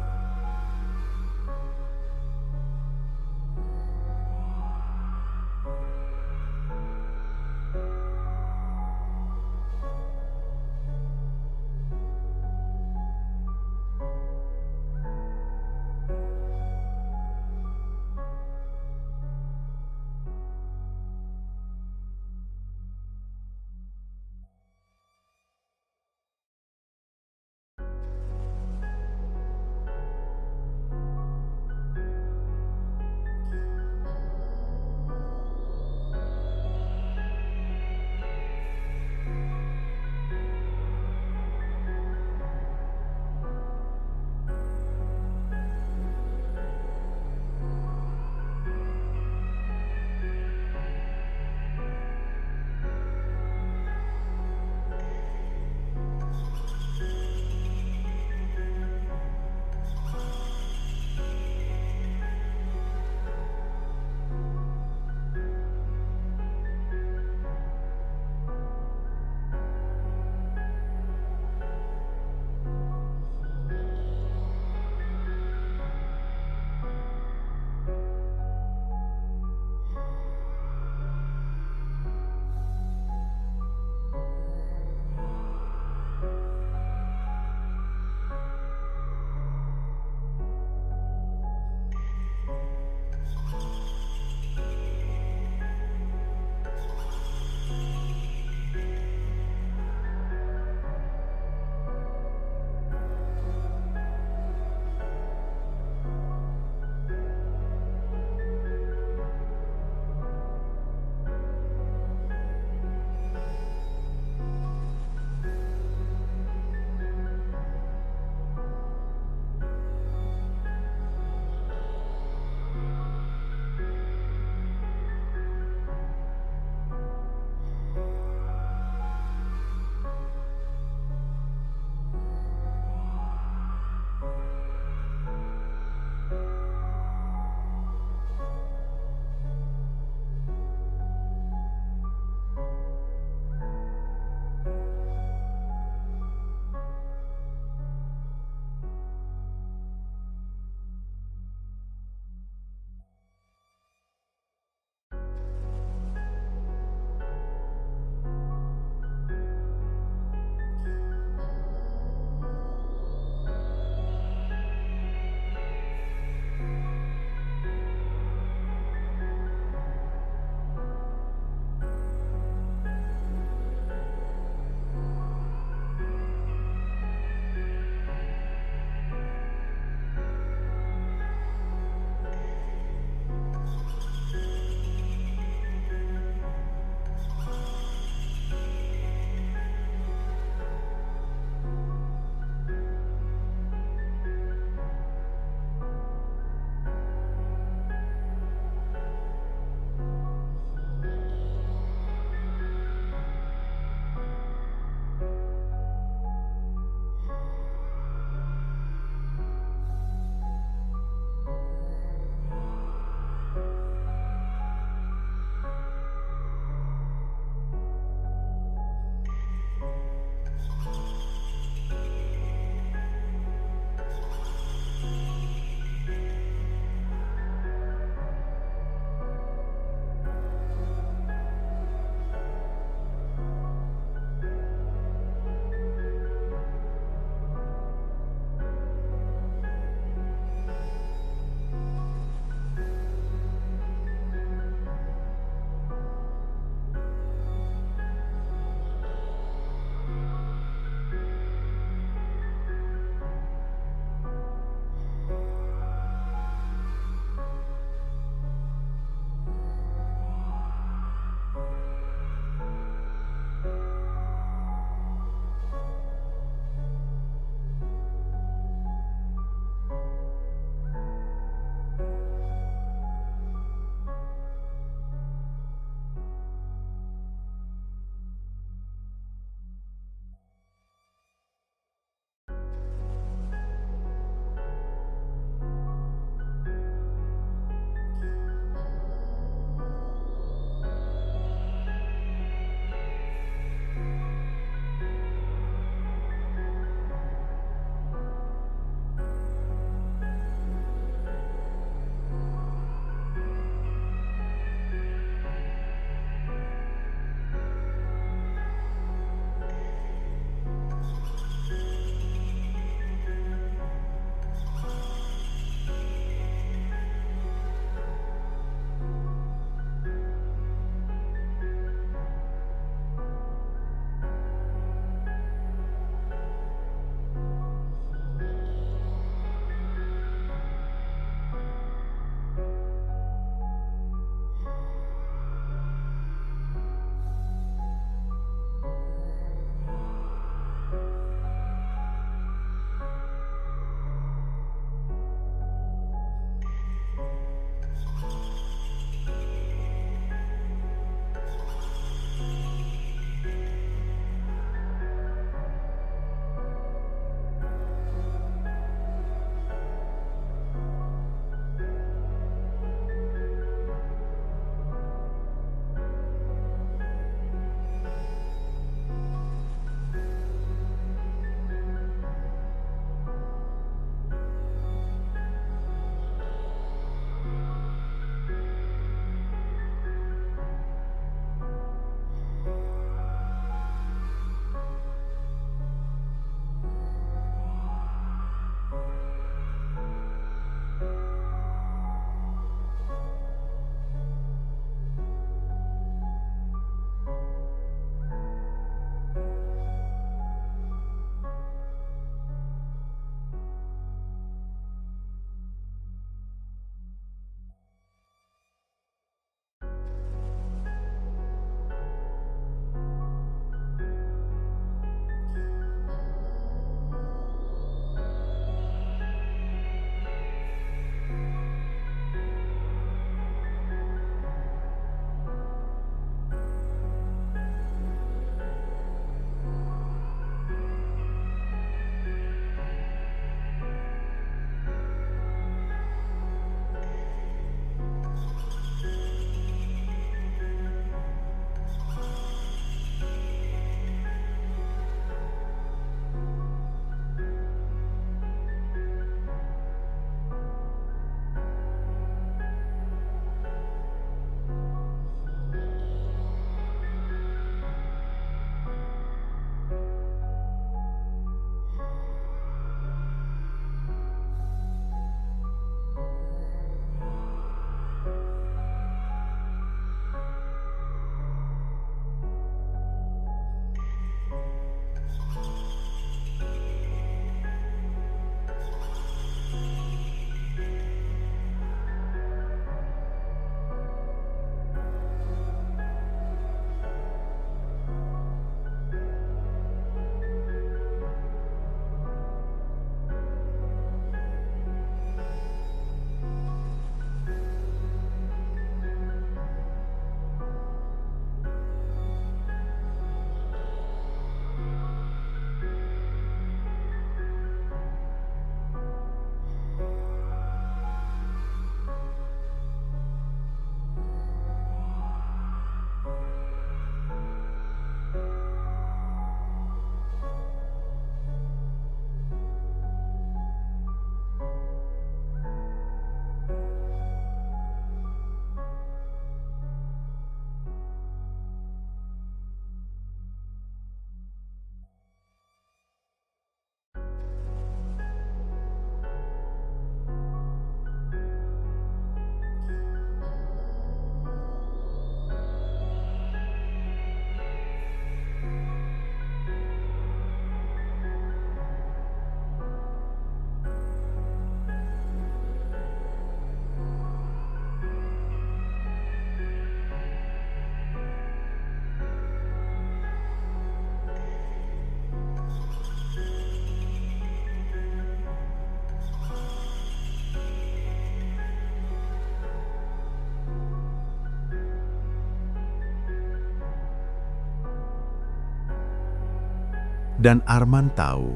Dan Arman tahu,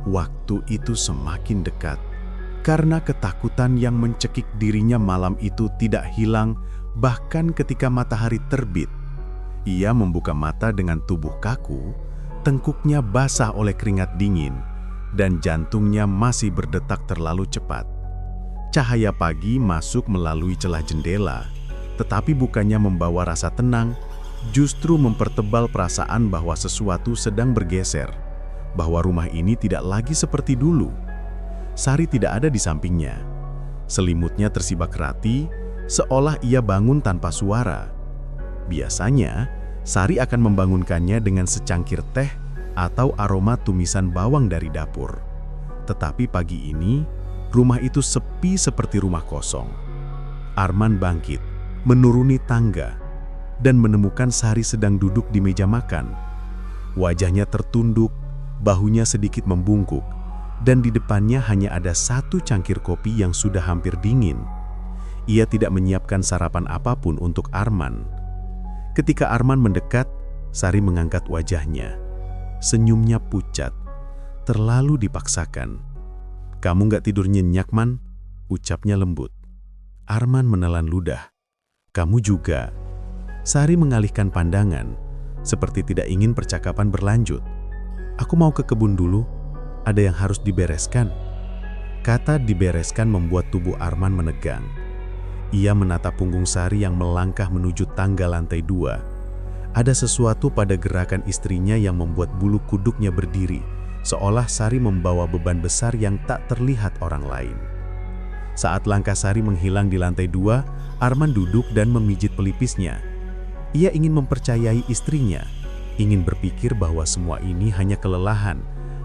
waktu itu semakin dekat. Karena ketakutan yang mencekik dirinya malam itu tidak hilang bahkan ketika matahari terbit. Ia membuka mata dengan tubuh kaku, tengkuknya basah oleh keringat dingin, dan jantungnya masih berdetak terlalu cepat. Cahaya pagi masuk melalui celah jendela, tetapi bukannya membawa rasa tenang, justru mempertebal perasaan bahwa sesuatu sedang bergeser, bahwa rumah ini tidak lagi seperti dulu. Sari tidak ada di sampingnya. Selimutnya tersibak rati, seolah ia bangun tanpa suara. Biasanya, Sari akan membangunkannya dengan secangkir teh atau aroma tumisan bawang dari dapur. Tetapi pagi ini, rumah itu sepi seperti rumah kosong. Arman bangkit, menuruni tangga, dan menemukan Sari sedang duduk di meja makan. Wajahnya tertunduk, bahunya sedikit membungkuk, dan di depannya hanya ada satu cangkir kopi yang sudah hampir dingin. Ia tidak menyiapkan sarapan apapun untuk Arman. Ketika Arman mendekat, Sari mengangkat wajahnya. Senyumnya pucat, terlalu dipaksakan. "Kamu nggak tidur nyenyak, Man?" ucapnya lembut. Arman menelan ludah. "Kamu juga." Sari mengalihkan pandangan, seperti tidak ingin percakapan berlanjut. "Aku mau ke kebun dulu, ada yang harus dibereskan." Kata dibereskan membuat tubuh Arman menegang. Ia menatap punggung Sari yang melangkah menuju tangga lantai 2. Ada sesuatu pada gerakan istrinya yang membuat bulu kuduknya berdiri, seolah Sari membawa beban besar yang tak terlihat orang lain. Saat langkah Sari menghilang di lantai 2, Arman duduk dan memijit pelipisnya. Ia ingin mempercayai istrinya, ingin berpikir bahwa semua ini hanya kelelahan,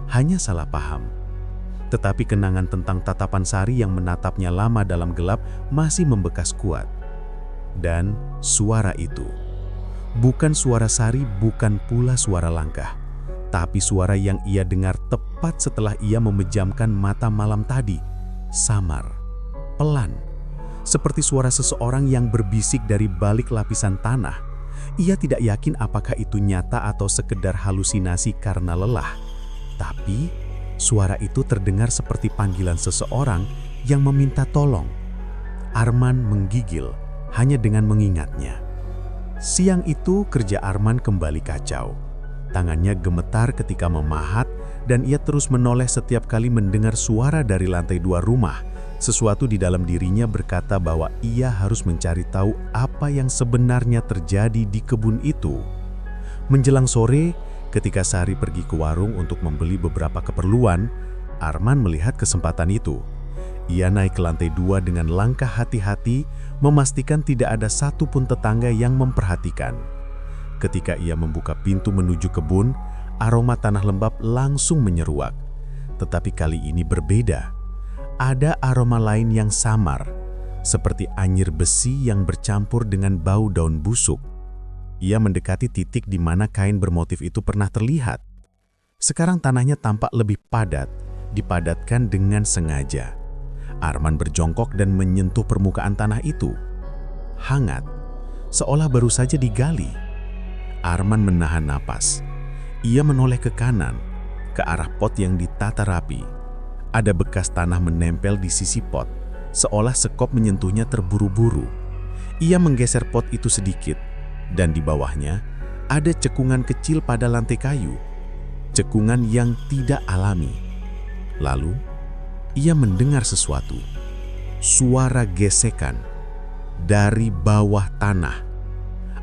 hanya salah paham. Tetapi kenangan tentang tatapan Sari yang menatapnya lama dalam gelap masih membekas kuat. Dan suara itu, bukan suara Sari, bukan pula suara langkah, tapi suara yang ia dengar tepat setelah ia memejamkan mata malam tadi, samar, pelan, seperti suara seseorang yang berbisik dari balik lapisan tanah. Ia tidak yakin apakah itu nyata atau sekedar halusinasi karena lelah. Tapi suara itu terdengar seperti panggilan seseorang yang meminta tolong. Arman menggigil hanya dengan mengingatnya. Siang itu kerja Arman kembali kacau. Tangannya gemetar ketika memahat dan ia terus menoleh setiap kali mendengar suara dari lantai 2 rumah. Sesuatu di dalam dirinya berkata bahwa ia harus mencari tahu apa yang sebenarnya terjadi di kebun itu. Menjelang sore, ketika Sari pergi ke warung untuk membeli beberapa keperluan, Arman melihat kesempatan itu. Ia naik ke lantai 2 dengan langkah hati-hati, memastikan tidak ada satupun tetangga yang memperhatikan. Ketika ia membuka pintu menuju kebun, aroma tanah lembab langsung menyeruak. Tetapi kali ini berbeda. Ada aroma lain yang samar, seperti anyir besi yang bercampur dengan bau daun busuk. Ia mendekati titik di mana kain bermotif itu pernah terlihat. Sekarang tanahnya tampak lebih padat, dipadatkan dengan sengaja. Arman berjongkok dan menyentuh permukaan tanah itu. Hangat, seolah baru saja digali. Arman menahan napas. Ia menoleh ke kanan, ke arah pot yang ditata rapi. Ada bekas tanah menempel di sisi pot, seolah sekop menyentuhnya terburu-buru. Ia menggeser pot itu sedikit, dan di bawahnya ada cekungan kecil pada lantai kayu. Cekungan yang tidak alami. Lalu, ia mendengar sesuatu. Suara gesekan dari bawah tanah.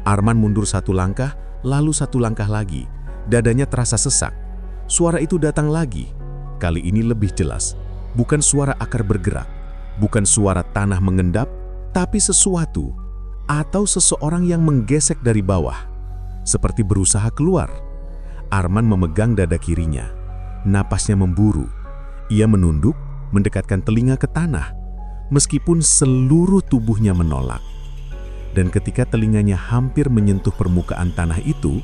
Arman mundur satu langkah, lalu satu langkah lagi. Dadanya terasa sesak. Suara itu datang lagi. Kali ini lebih jelas. Bukan suara akar bergerak, bukan suara tanah mengendap, tapi sesuatu atau seseorang yang menggesek dari bawah, seperti berusaha keluar. Arman memegang dada kirinya. Napasnya memburu. Ia menunduk, mendekatkan telinga ke tanah, meskipun seluruh tubuhnya menolak. Dan ketika telinganya hampir menyentuh permukaan tanah itu,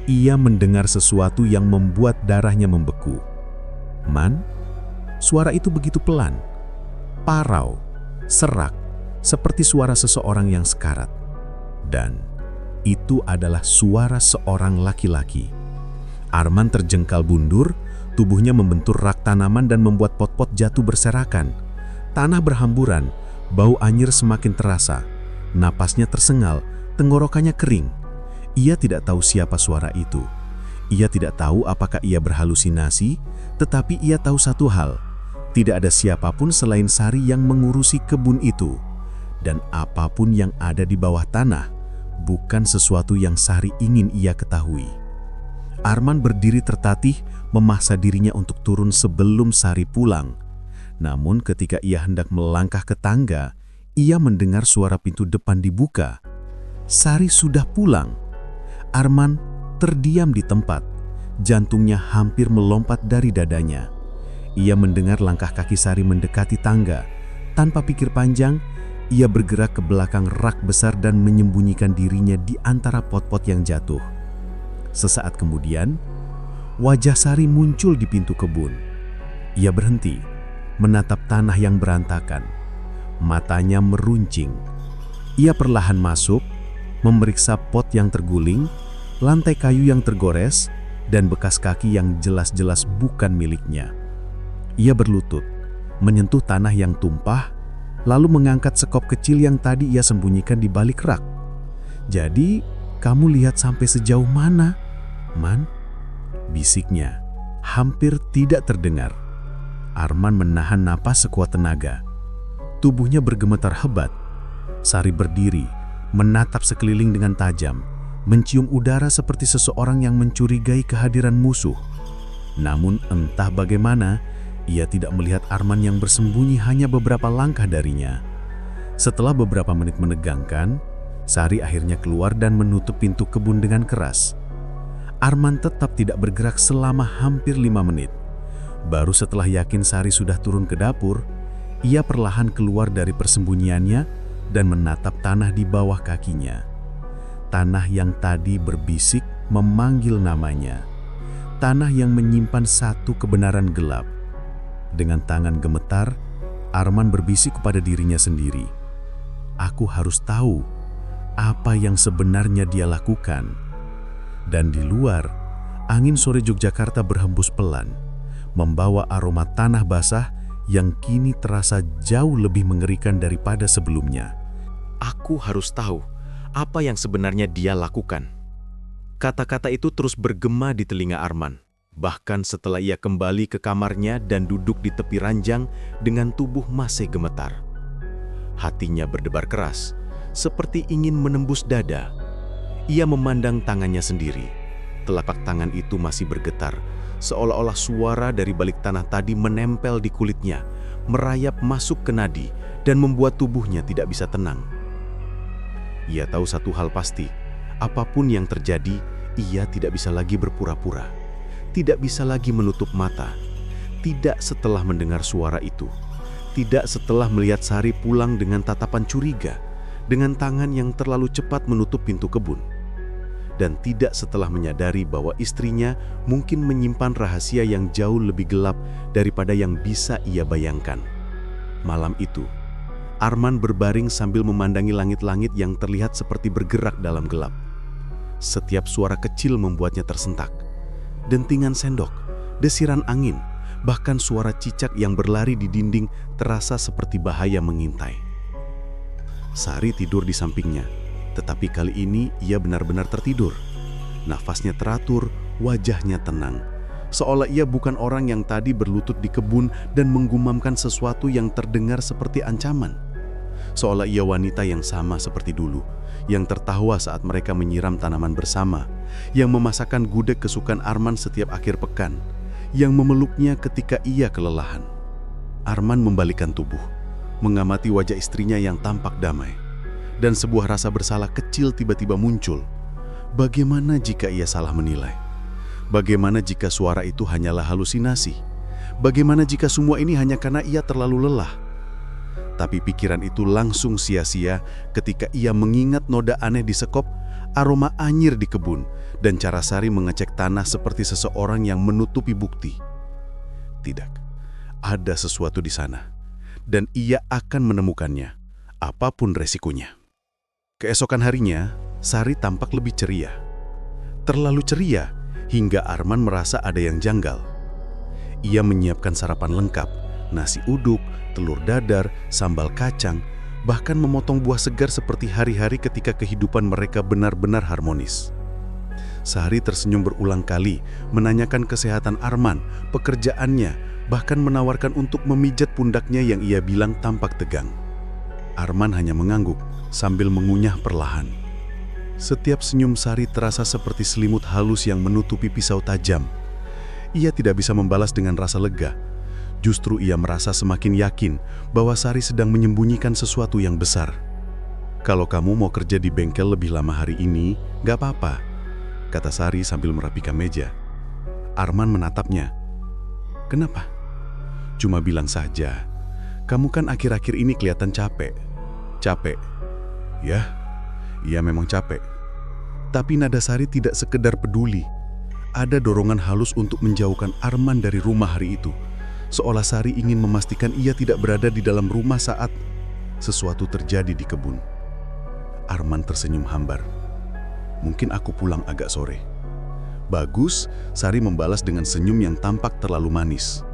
ia mendengar sesuatu yang membuat darahnya membeku. "Man?" Suara itu begitu pelan, parau, serak, seperti suara seseorang yang sekarat. Dan itu adalah suara seorang laki-laki. Arman terjengkal mundur, tubuhnya membentur rak tanaman dan membuat pot-pot jatuh berserakan. Tanah berhamburan, bau anyir semakin terasa. Napasnya tersengal, tenggorokannya kering. Ia tidak tahu siapa suara itu. Ia tidak tahu apakah ia berhalusinasi, tetapi ia tahu satu hal. Tidak ada siapapun selain Sari yang mengurusi kebun itu. Dan apapun yang ada di bawah tanah, bukan sesuatu yang Sari ingin ia ketahui. Arman berdiri tertatih, memaksa dirinya untuk turun sebelum Sari pulang. Namun ketika ia hendak melangkah ke tangga, ia mendengar suara pintu depan dibuka. Sari sudah pulang. Arman terdiam di tempat. Jantungnya hampir melompat dari dadanya. Ia mendengar langkah kaki Sari mendekati tangga. Tanpa pikir panjang, ia bergerak ke belakang rak besar dan menyembunyikan dirinya di antara pot-pot yang jatuh. Sesaat kemudian, wajah Sari muncul di pintu kebun. Ia berhenti, menatap tanah yang berantakan. Matanya meruncing. Ia perlahan masuk, memeriksa pot yang terguling, lantai kayu yang tergores, dan bekas kaki yang jelas-jelas bukan miliknya. Ia berlutut, menyentuh tanah yang tumpah, lalu mengangkat sekop kecil yang tadi ia sembunyikan di balik rak. "Jadi, kamu lihat sampai sejauh mana, Man?" bisiknya, hampir tidak terdengar. Arman menahan napas sekuat tenaga. Tubuhnya bergemetar hebat. Sari berdiri, menatap sekeliling dengan tajam, mencium udara seperti seseorang yang mencurigai kehadiran musuh. Namun entah bagaimana, ia tidak melihat Arman yang bersembunyi hanya beberapa langkah darinya. Setelah beberapa menit menegangkan, Sari akhirnya keluar dan menutup pintu kebun dengan keras. Arman tetap tidak bergerak selama hampir 5 menit. Baru setelah yakin Sari sudah turun ke dapur, ia perlahan keluar dari persembunyiannya dan menatap tanah di bawah kakinya. Tanah yang tadi berbisik memanggil namanya. Tanah yang menyimpan satu kebenaran gelap. Dengan tangan gemetar, Arman berbisik kepada dirinya sendiri. "Aku harus tahu apa yang sebenarnya dia lakukan." Dan di luar, angin sore Yogyakarta berhembus pelan, membawa aroma tanah basah yang kini terasa jauh lebih mengerikan daripada sebelumnya. Aku harus tahu apa yang sebenarnya dia lakukan. Kata-kata itu terus bergema di telinga Arman, bahkan setelah ia kembali ke kamarnya dan duduk di tepi ranjang dengan tubuh masih gemetar. Hatinya berdebar keras, seperti ingin menembus dada. Ia memandang tangannya sendiri. Telapak tangan itu masih bergetar, seolah-olah suara dari balik tanah tadi menempel di kulitnya, merayap masuk ke nadi, dan membuat tubuhnya tidak bisa tenang. Ia tahu satu hal pasti, apapun yang terjadi, ia tidak bisa lagi berpura-pura. Tidak bisa lagi menutup mata. Tidak setelah mendengar suara itu. Tidak setelah melihat Sari pulang dengan tatapan curiga, dengan tangan yang terlalu cepat menutup pintu kebun. Dan tidak setelah menyadari bahwa istrinya mungkin menyimpan rahasia yang jauh lebih gelap daripada yang bisa ia bayangkan. Malam itu, Arman berbaring sambil memandangi langit-langit yang terlihat seperti bergerak dalam gelap. Setiap suara kecil membuatnya tersentak. Dentingan sendok, desiran angin, bahkan suara cicak yang berlari di dinding terasa seperti bahaya mengintai. Sari tidur di sampingnya. Tetapi kali ini ia benar-benar tertidur. Nafasnya teratur, wajahnya tenang. Seolah ia bukan orang yang tadi berlutut di kebun dan menggumamkan sesuatu yang terdengar seperti ancaman. Seolah ia wanita yang sama seperti dulu, yang tertawa saat mereka menyiram tanaman bersama, yang memasakkan gudeg kesukaan Arman setiap akhir pekan, yang memeluknya ketika ia kelelahan. Arman membalikkan tubuh, mengamati wajah istrinya yang tampak damai. Dan sebuah rasa bersalah kecil tiba-tiba muncul. Bagaimana jika ia salah menilai? Bagaimana jika suara itu hanyalah halusinasi? Bagaimana jika semua ini hanya karena ia terlalu lelah? Tapi pikiran itu langsung sia-sia ketika ia mengingat noda aneh di sekop, aroma anyir di kebun, dan cara Sari mengecek tanah seperti seseorang yang menutupi bukti. Tidak, ada sesuatu di sana, dan ia akan menemukannya, apapun resikonya. Keesokan harinya, Sari tampak lebih ceria. Terlalu ceria hingga Arman merasa ada yang janggal. Ia menyiapkan sarapan lengkap, nasi uduk, telur dadar, sambal kacang, bahkan memotong buah segar seperti hari-hari ketika kehidupan mereka benar-benar harmonis. Sari tersenyum berulang kali, menanyakan kesehatan Arman, pekerjaannya, bahkan menawarkan untuk memijat pundaknya yang ia bilang tampak tegang. Arman hanya mengangguk sambil mengunyah perlahan. Setiap senyum Sari terasa seperti selimut halus yang menutupi pisau tajam. Ia tidak bisa membalas dengan rasa lega. Justru ia merasa semakin yakin bahwa Sari sedang menyembunyikan sesuatu yang besar. "Kalau kamu mau kerja di bengkel lebih lama hari ini, gak apa-apa," kata Sari sambil merapikan meja. Arman menatapnya. "Kenapa?" "Cuma bilang saja. Kamu kan akhir-akhir ini kelihatan capek." "Capek?" "Ya, ia memang capek." Tapi nada Sari tidak sekedar peduli. Ada dorongan halus untuk menjauhkan Arman dari rumah hari itu. Seolah Sari ingin memastikan ia tidak berada di dalam rumah saat sesuatu terjadi di kebun. Arman tersenyum hambar. "Mungkin aku pulang agak sore." "Bagus," Sari membalas dengan senyum yang tampak terlalu manis.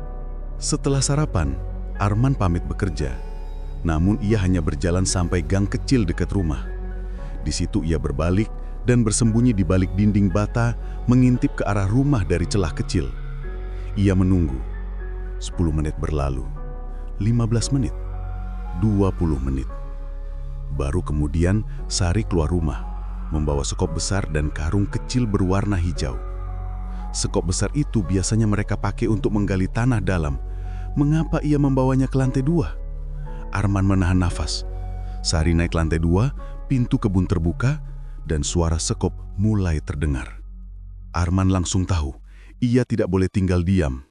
Setelah sarapan, Arman pamit bekerja. Namun ia hanya berjalan sampai gang kecil dekat rumah. Di situ ia berbalik dan bersembunyi di balik dinding bata, mengintip ke arah rumah dari celah kecil. Ia menunggu. 10 menit berlalu, 15 menit, 20 menit. Baru kemudian Sari keluar rumah, membawa sekop besar dan karung kecil berwarna hijau. Sekop besar itu biasanya mereka pakai untuk menggali tanah dalam. Mengapa ia membawanya ke lantai 2? Arman menahan nafas. Sari naik lantai 2, pintu kebun terbuka, dan suara sekop mulai terdengar. Arman langsung tahu, ia tidak boleh tinggal diam.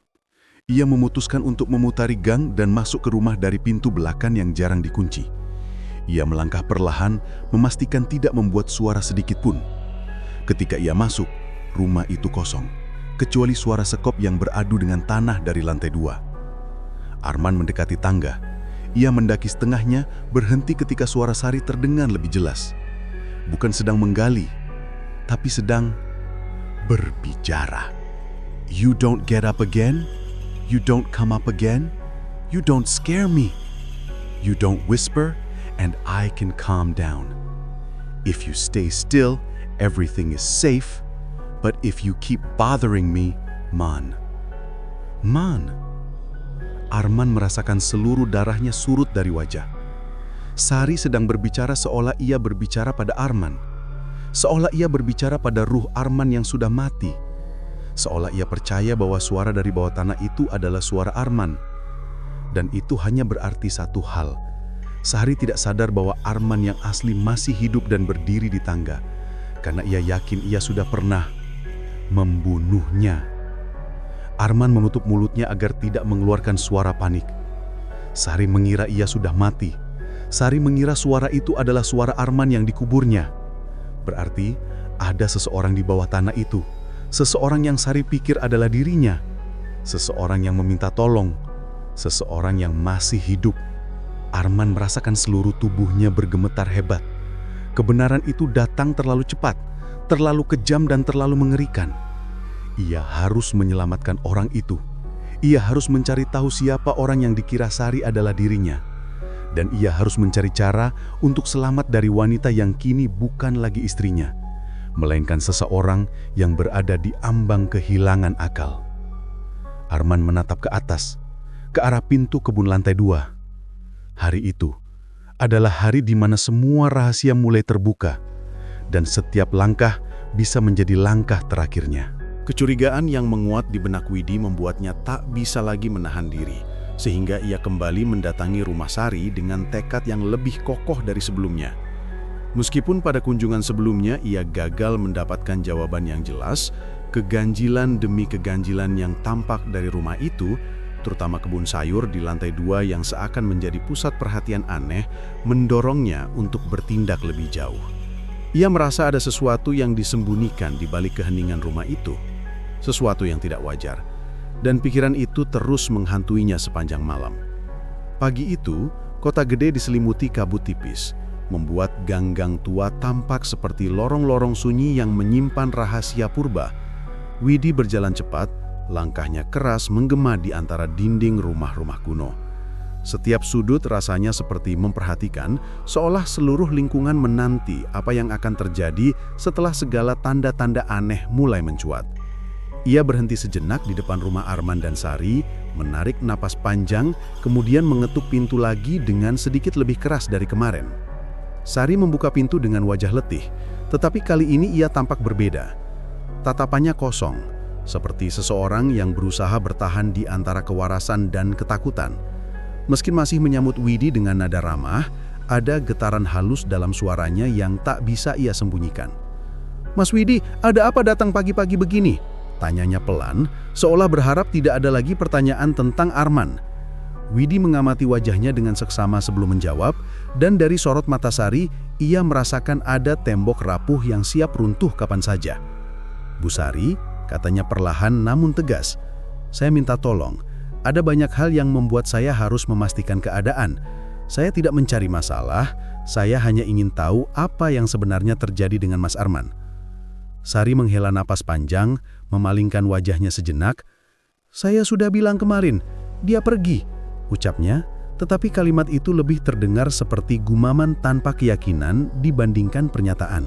Ia memutuskan untuk memutari gang dan masuk ke rumah dari pintu belakang yang jarang dikunci. Ia melangkah perlahan, memastikan tidak membuat suara sedikit pun. Ketika ia masuk, rumah itu kosong, kecuali suara sekop yang beradu dengan tanah dari lantai 2. Arman mendekati tangga. Ia mendaki setengahnya, berhenti ketika suara Sari terdengar lebih jelas. Bukan sedang menggali, tapi sedang berbicara. "You don't get up again? You don't come up again? You don't scare me. You don't whisper, and I can calm down. If you stay still, everything is safe. But if you keep bothering me, man." "Man." Arman merasakan seluruh darahnya surut dari wajah. Sari sedang berbicara seolah ia berbicara pada Arman. Seolah ia berbicara pada ruh Arman yang sudah mati. Seolah ia percaya bahwa suara dari bawah tanah itu adalah suara Arman. Dan itu hanya berarti satu hal. Sari tidak sadar bahwa Arman yang asli masih hidup dan berdiri di tangga. Karena ia yakin ia sudah pernah membunuhnya. Arman menutup mulutnya agar tidak mengeluarkan suara panik. Sari mengira ia sudah mati. Sari mengira suara itu adalah suara Arman yang dikuburnya. Berarti ada seseorang di bawah tanah itu. Seseorang yang Sari pikir adalah dirinya. Seseorang yang meminta tolong. Seseorang yang masih hidup. Arman merasakan seluruh tubuhnya bergemetar hebat. Kebenaran itu datang terlalu cepat, terlalu kejam dan terlalu mengerikan. Ia harus menyelamatkan orang itu. Ia harus mencari tahu siapa orang yang dikira Sari adalah dirinya. Dan ia harus mencari cara untuk selamat dari wanita yang kini bukan lagi istrinya, melainkan seseorang yang berada di ambang kehilangan akal. Arman menatap ke atas, ke arah pintu kebun lantai 2. Hari itu adalah hari di mana semua rahasia mulai terbuka, dan setiap langkah bisa menjadi langkah terakhirnya. Kecurigaan yang menguat di benak Widi membuatnya tak bisa lagi menahan diri, sehingga ia kembali mendatangi rumah Sari dengan tekad yang lebih kokoh dari sebelumnya. Meskipun pada kunjungan sebelumnya ia gagal mendapatkan jawaban yang jelas, keganjilan demi keganjilan yang tampak dari rumah itu, terutama kebun sayur di lantai 2 yang seakan menjadi pusat perhatian aneh, mendorongnya untuk bertindak lebih jauh. Ia merasa ada sesuatu yang disembunyikan di balik keheningan rumah itu, sesuatu yang tidak wajar, dan pikiran itu terus menghantuinya sepanjang malam. Pagi itu, kota gede diselimuti kabut tipis, membuat gang-gang tua tampak seperti lorong-lorong sunyi yang menyimpan rahasia purba. Widi berjalan cepat, langkahnya keras menggema di antara dinding rumah-rumah kuno. Setiap sudut rasanya seperti memperhatikan, seolah seluruh lingkungan menanti apa yang akan terjadi setelah segala tanda-tanda aneh mulai mencuat. Ia berhenti sejenak di depan rumah Arman dan Sari, menarik napas panjang, kemudian mengetuk pintu lagi dengan sedikit lebih keras dari kemarin. Sari membuka pintu dengan wajah letih, tetapi kali ini ia tampak berbeda. Tatapannya kosong, seperti seseorang yang berusaha bertahan di antara kewarasan dan ketakutan. Meski masih menyambut Widi dengan nada ramah, ada getaran halus dalam suaranya yang tak bisa ia sembunyikan. "Mas Widi, ada apa datang pagi-pagi begini?" tanyanya pelan, seolah berharap tidak ada lagi pertanyaan tentang Arman. Widi mengamati wajahnya dengan seksama sebelum menjawab, dan dari sorot mata Sari, ia merasakan ada tembok rapuh yang siap runtuh kapan saja. "Bu Sari," katanya perlahan namun tegas, "saya minta tolong. Ada banyak hal yang membuat saya harus memastikan keadaan. Saya tidak mencari masalah, saya hanya ingin tahu apa yang sebenarnya terjadi dengan Mas Arman." Sari menghela napas panjang, memalingkan wajahnya sejenak. "Saya sudah bilang kemarin, dia pergi," ucapnya, tetapi kalimat itu lebih terdengar seperti gumaman tanpa keyakinan dibandingkan pernyataan.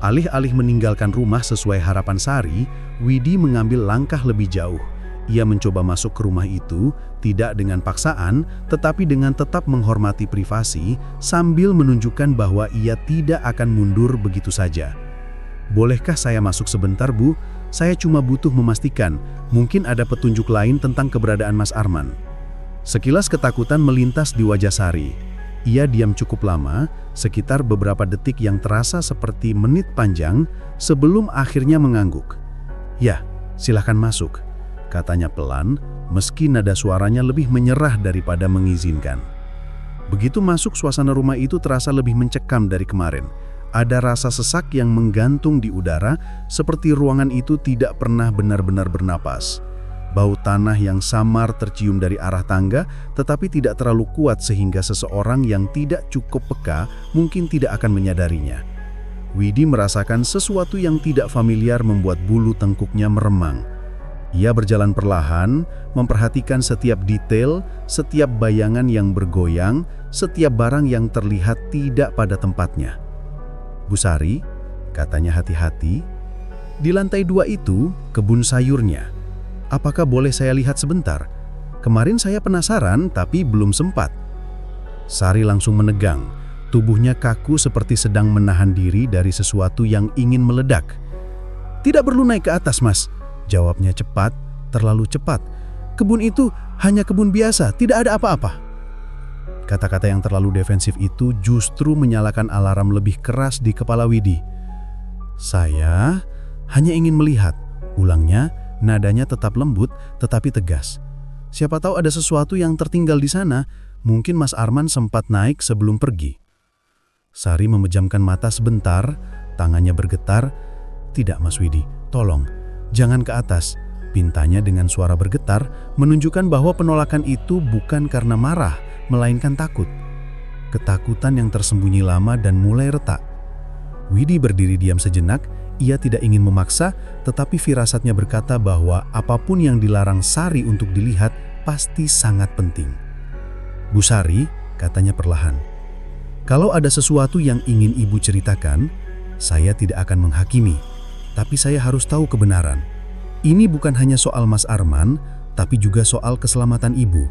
Alih-alih meninggalkan rumah sesuai harapan Sari, Widi mengambil langkah lebih jauh. Ia mencoba masuk ke rumah itu, tidak dengan paksaan, tetapi dengan tetap menghormati privasi, sambil menunjukkan bahwa ia tidak akan mundur begitu saja. "Bolehkah saya masuk sebentar, Bu? Saya cuma butuh memastikan, mungkin ada petunjuk lain tentang keberadaan Mas Arman." Sekilas ketakutan melintas di wajah Sari. Ia diam cukup lama, sekitar beberapa detik yang terasa seperti menit panjang, sebelum akhirnya mengangguk. "Ya, silahkan masuk," katanya pelan, meski nada suaranya lebih menyerah daripada mengizinkan. Begitu masuk, suasana rumah itu terasa lebih mencekam dari kemarin. Ada rasa sesak yang menggantung di udara, seperti ruangan itu tidak pernah benar-benar bernapas. Bau tanah yang samar tercium dari arah tangga, tetapi tidak terlalu kuat sehingga seseorang yang tidak cukup peka mungkin tidak akan menyadarinya. Widi merasakan sesuatu yang tidak familiar membuat bulu tengkuknya meremang. Ia berjalan perlahan, memperhatikan setiap detail, setiap bayangan yang bergoyang, setiap barang yang terlihat tidak pada tempatnya. "Bu Sari," katanya hati-hati, "di lantai 2 itu kebun sayurnya. Apakah boleh saya lihat sebentar? Kemarin saya penasaran tapi belum sempat." Sari langsung menegang, tubuhnya kaku seperti sedang menahan diri dari sesuatu yang ingin meledak. "Tidak perlu naik ke atas, Mas," jawabnya cepat, terlalu cepat. "Kebun itu hanya kebun biasa, tidak ada apa-apa." Kata-kata yang terlalu defensif itu justru menyalakan alarm lebih keras di kepala Widi. "Saya hanya ingin melihat," ulangnya, nadanya tetap lembut tetapi tegas. "Siapa tahu ada sesuatu yang tertinggal di sana, mungkin Mas Arman sempat naik sebelum pergi." Sari memejamkan mata sebentar, tangannya bergetar. "Tidak, Mas Widi, tolong, jangan ke atas," pintanya dengan suara bergetar, menunjukkan bahwa penolakan itu bukan karena marah, melainkan takut. Ketakutan yang tersembunyi lama dan mulai retak. Widi berdiri diam sejenak, ia tidak ingin memaksa, tetapi firasatnya berkata bahwa apapun yang dilarang Sari untuk dilihat pasti sangat penting. "Bu Sari," katanya perlahan, "kalau ada sesuatu yang ingin Ibu ceritakan, saya tidak akan menghakimi, tapi saya harus tahu kebenaran. Ini bukan hanya soal Mas Arman, tapi juga soal keselamatan Ibu."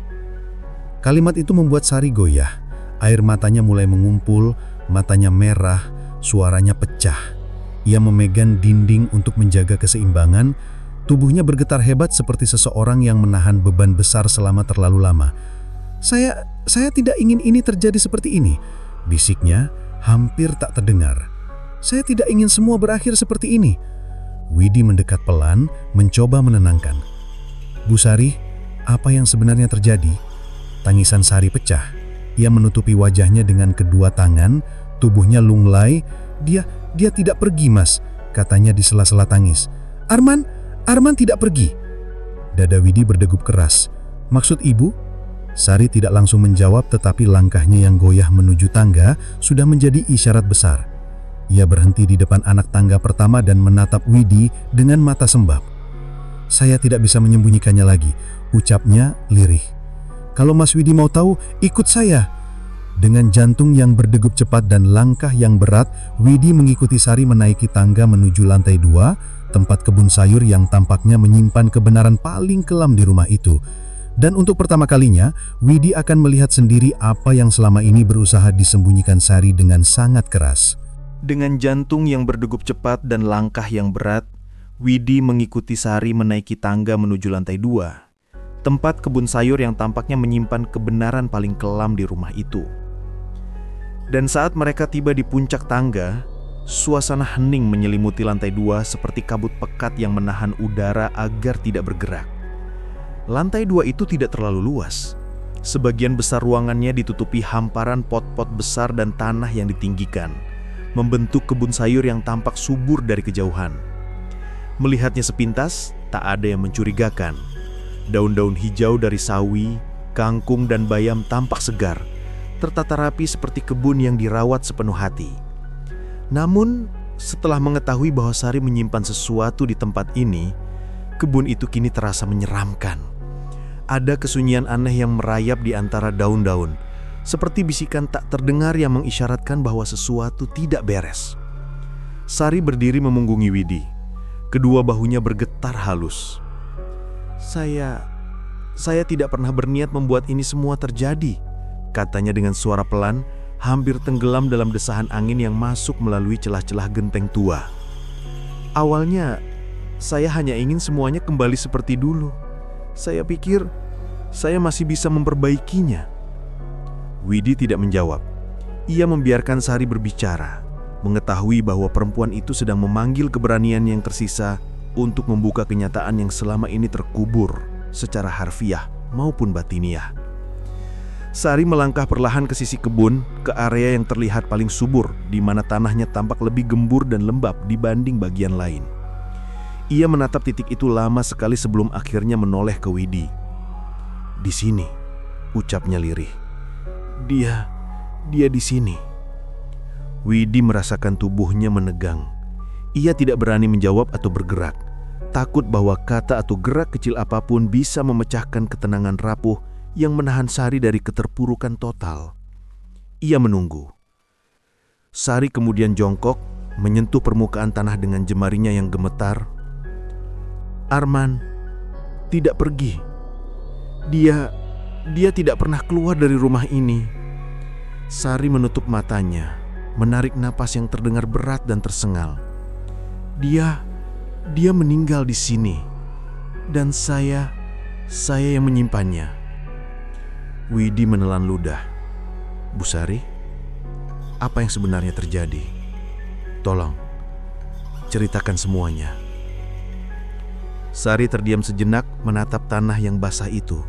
Kalimat itu membuat Sari goyah. Air matanya mulai mengumpul, matanya merah, suaranya pecah. Ia memegang dinding untuk menjaga keseimbangan, tubuhnya bergetar hebat seperti seseorang yang menahan beban besar selama terlalu lama. Saya tidak ingin ini terjadi seperti ini," bisiknya hampir tak terdengar. "Saya tidak ingin semua berakhir seperti ini." Widi mendekat pelan, mencoba menenangkan. "Bu Sari, apa yang sebenarnya terjadi?" Tangisan Sari pecah. Ia menutupi wajahnya dengan kedua tangan, tubuhnya lunglai. Dia tidak pergi, Mas," katanya di sela-sela tangis. Arman tidak pergi." Dada Widi berdegup keras. "Maksud Ibu?" Sari tidak langsung menjawab, tetapi langkahnya yang goyah menuju tangga sudah menjadi isyarat besar. Ia berhenti di depan anak tangga pertama dan menatap Widi dengan mata sembab. "Saya tidak bisa menyembunyikannya lagi," ucapnya lirih. "Kalau Mas Widi mau tahu, ikut saya." Dengan jantung yang berdegup cepat dan langkah yang berat, Widi mengikuti Sari menaiki tangga menuju lantai 2, tempat kebun sayur yang tampaknya menyimpan kebenaran paling kelam di rumah itu. Dan untuk pertama kalinya, Widi akan melihat sendiri apa yang selama ini berusaha disembunyikan Sari dengan sangat keras. Dengan jantung yang berdegup cepat dan langkah yang berat, Widi mengikuti Sari menaiki tangga menuju lantai 2, tempat kebun sayur yang tampaknya menyimpan kebenaran paling kelam di rumah itu. Dan saat mereka tiba di puncak tangga, suasana hening menyelimuti lantai 2 seperti kabut pekat yang menahan udara agar tidak bergerak. Lantai 2 itu tidak terlalu luas. Sebagian besar ruangannya ditutupi hamparan pot-pot besar dan tanah yang ditinggikan, membentuk kebun sayur yang tampak subur dari kejauhan. Melihatnya sepintas, tak ada yang mencurigakan. Daun-daun hijau dari sawi, kangkung, dan bayam tampak segar, tertata rapi seperti kebun yang dirawat sepenuh hati. Namun, setelah mengetahui bahwa Sari menyimpan sesuatu di tempat ini, kebun itu kini terasa menyeramkan. Ada kesunyian aneh yang merayap di antara daun-daun, seperti bisikan tak terdengar yang mengisyaratkan bahwa sesuatu tidak beres. Sari berdiri memunggungi Widi. Kedua bahunya bergetar halus. Saya tidak pernah berniat membuat ini semua terjadi," katanya dengan suara pelan, hampir tenggelam dalam desahan angin yang masuk melalui celah-celah genteng tua. "Awalnya, saya hanya ingin semuanya kembali seperti dulu. Saya pikir saya masih bisa memperbaikinya." Widi tidak menjawab. Ia membiarkan Sari berbicara, mengetahui bahwa perempuan itu sedang memanggil keberanian yang tersisa untuk membuka kenyataan yang selama ini terkubur secara harfiah maupun batiniah. Sari melangkah perlahan ke sisi kebun, ke area yang terlihat paling subur, di mana tanahnya tampak lebih gembur dan lembab dibanding bagian lain. Ia menatap titik itu lama sekali sebelum akhirnya menoleh ke Widi. "Di sini," ucapnya lirih. Dia di sini." Widi merasakan tubuhnya menegang. Ia tidak berani menjawab atau bergerak, takut bahwa kata atau gerak kecil apapun bisa memecahkan ketenangan rapuh yang menahan Sari dari keterpurukan total. Ia menunggu. Sari kemudian jongkok, menyentuh permukaan tanah dengan jemarinya yang gemetar. "Arman tidak pergi. Dia tidak pernah keluar dari rumah ini." Sari menutup matanya, menarik napas yang terdengar berat dan tersengal. Dia meninggal di sini, dan saya yang menyimpannya." Widi menelan ludah. "Bu Sari, apa yang sebenarnya terjadi? Tolong, ceritakan semuanya." Sari terdiam sejenak menatap tanah yang basah itu.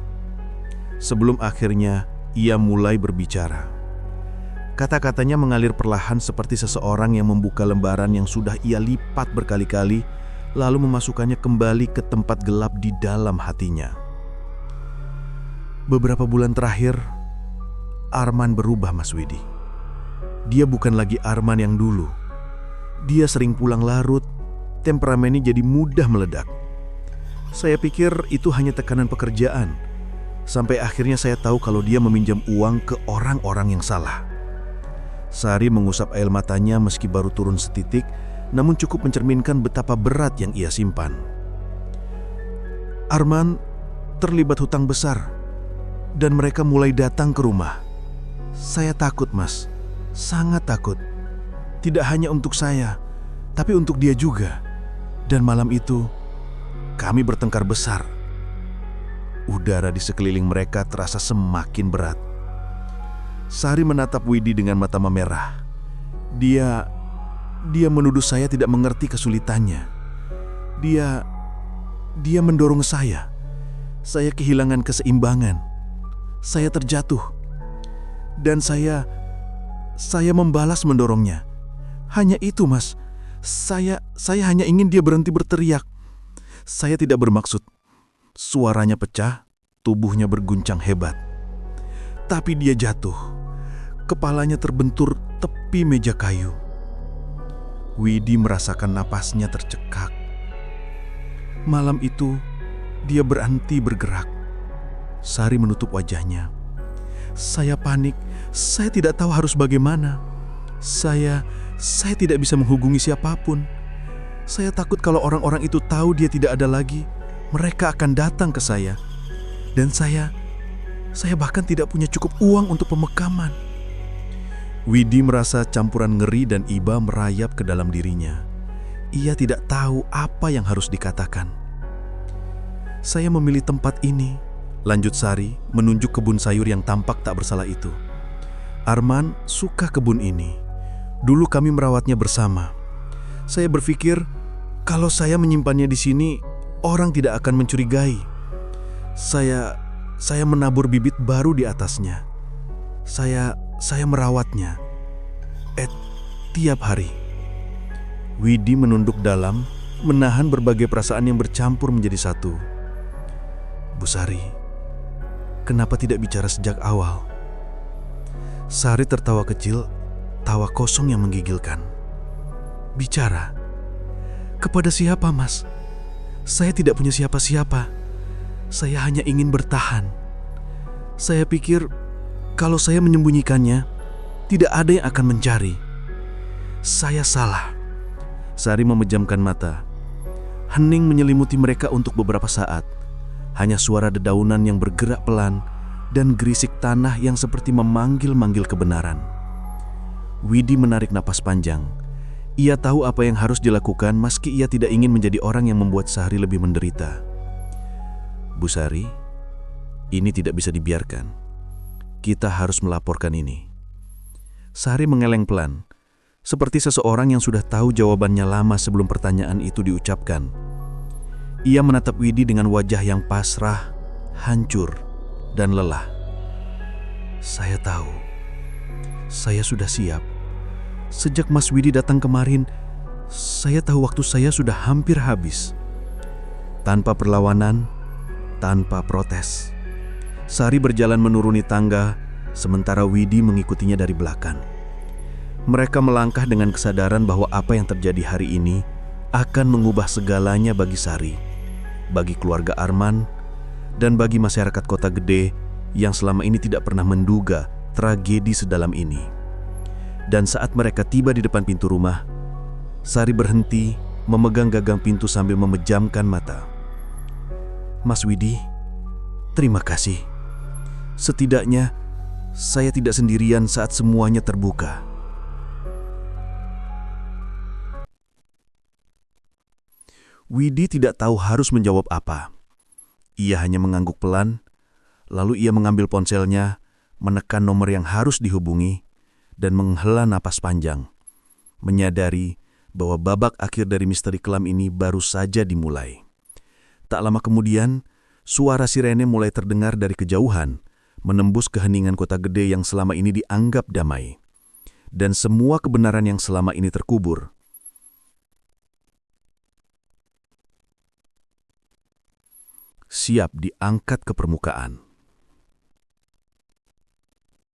Sebelum akhirnya ia mulai berbicara. Kata-katanya mengalir perlahan seperti seseorang yang membuka lembaran yang sudah ia lipat berkali-kali, lalu memasukkannya kembali ke tempat gelap di dalam hatinya. "Beberapa bulan terakhir, Arman berubah, Mas Widi. Dia bukan lagi Arman yang dulu. Dia sering pulang larut, temperamennya jadi mudah meledak. Saya pikir itu hanya tekanan pekerjaan, sampai akhirnya saya tahu kalau dia meminjam uang ke orang-orang yang salah." Sari mengusap air matanya meski baru turun setitik, namun cukup mencerminkan betapa berat yang ia simpan. "Arman terlibat hutang besar, dan mereka mulai datang ke rumah. Saya takut, Mas. Sangat takut. Tidak hanya untuk saya, tapi untuk dia juga. Dan malam itu, kami bertengkar besar." Udara di sekeliling mereka terasa semakin berat. Sari menatap Widi dengan mata memerah. Dia menuduh saya tidak mengerti kesulitannya. Dia mendorong saya. Saya kehilangan keseimbangan. Saya terjatuh. Dan saya membalas mendorongnya. Hanya itu, Mas. Saya hanya ingin dia berhenti berteriak. Saya tidak bermaksud. Suaranya pecah, tubuhnya berguncang hebat. Tapi dia jatuh. Kepalanya terbentur tepi meja kayu. Widi merasakan napasnya tercekak. Malam itu, dia berhenti bergerak. Sari menutup wajahnya. Saya panik, saya tidak tahu harus bagaimana. Saya tidak bisa menghubungi siapapun. Saya takut kalau orang-orang itu tahu dia tidak ada lagi, mereka akan datang ke saya. Dan saya bahkan tidak punya cukup uang untuk pemakaman. Widi merasa campuran ngeri dan iba merayap ke dalam dirinya. Ia tidak tahu apa yang harus dikatakan. Saya memilih tempat ini, lanjut Sari menunjuk kebun sayur yang tampak tak bersalah itu. Arman suka kebun ini. Dulu kami merawatnya bersama. Saya berpikir kalau saya menyimpannya di sini, orang tidak akan mencurigai. Saya menabur bibit baru di atasnya. Saya merawatnya tiap hari. Widi menunduk dalam, menahan berbagai perasaan yang bercampur menjadi satu. Bu Sari, kenapa tidak bicara sejak awal? Sari tertawa kecil, tawa kosong yang menggigilkan. Bicara? Kepada siapa, Mas? Saya tidak punya siapa-siapa. Saya hanya ingin bertahan. Saya pikir kalau saya menyembunyikannya, tidak ada yang akan mencari. Saya salah. Sari memejamkan mata. Hening menyelimuti mereka untuk beberapa saat. Hanya suara dedaunan yang bergerak pelan dan gerisik tanah yang seperti memanggil-manggil kebenaran. Widi menarik napas panjang. Ia tahu apa yang harus dilakukan meski ia tidak ingin menjadi orang yang membuat Sari lebih menderita. Bu Sari, ini tidak bisa dibiarkan. Kita harus melaporkan ini. Sari mengeleng pelan, seperti seseorang yang sudah tahu jawabannya lama sebelum pertanyaan itu diucapkan. Ia menatap Widi dengan wajah yang pasrah, hancur, dan lelah. Saya tahu. Saya sudah siap. Sejak Mas Widi datang kemarin, saya tahu waktu saya sudah hampir habis. Tanpa perlawanan, tanpa protes, Sari berjalan menuruni tangga, sementara Widi mengikutinya dari belakang. Mereka melangkah dengan kesadaran bahwa apa yang terjadi hari ini akan mengubah segalanya bagi Sari, bagi keluarga Arman, dan bagi masyarakat Kota Gede yang selama ini tidak pernah menduga tragedi sedalam ini. Dan saat mereka tiba di depan pintu rumah, Sari berhenti, memegang gagang pintu sambil memejamkan mata. Mas Widi, terima kasih. Setidaknya, saya tidak sendirian saat semuanya terbuka. Widi tidak tahu harus menjawab apa. Ia hanya mengangguk pelan, lalu ia mengambil ponselnya, menekan nomor yang harus dihubungi, dan menghela napas panjang, menyadari bahwa babak akhir dari misteri kelam ini baru saja dimulai. Tak lama kemudian, suara sirene mulai terdengar dari kejauhan, menembus keheningan Kota Gede yang selama ini dianggap damai. Dan semua kebenaran yang selama ini terkubur siap diangkat ke permukaan.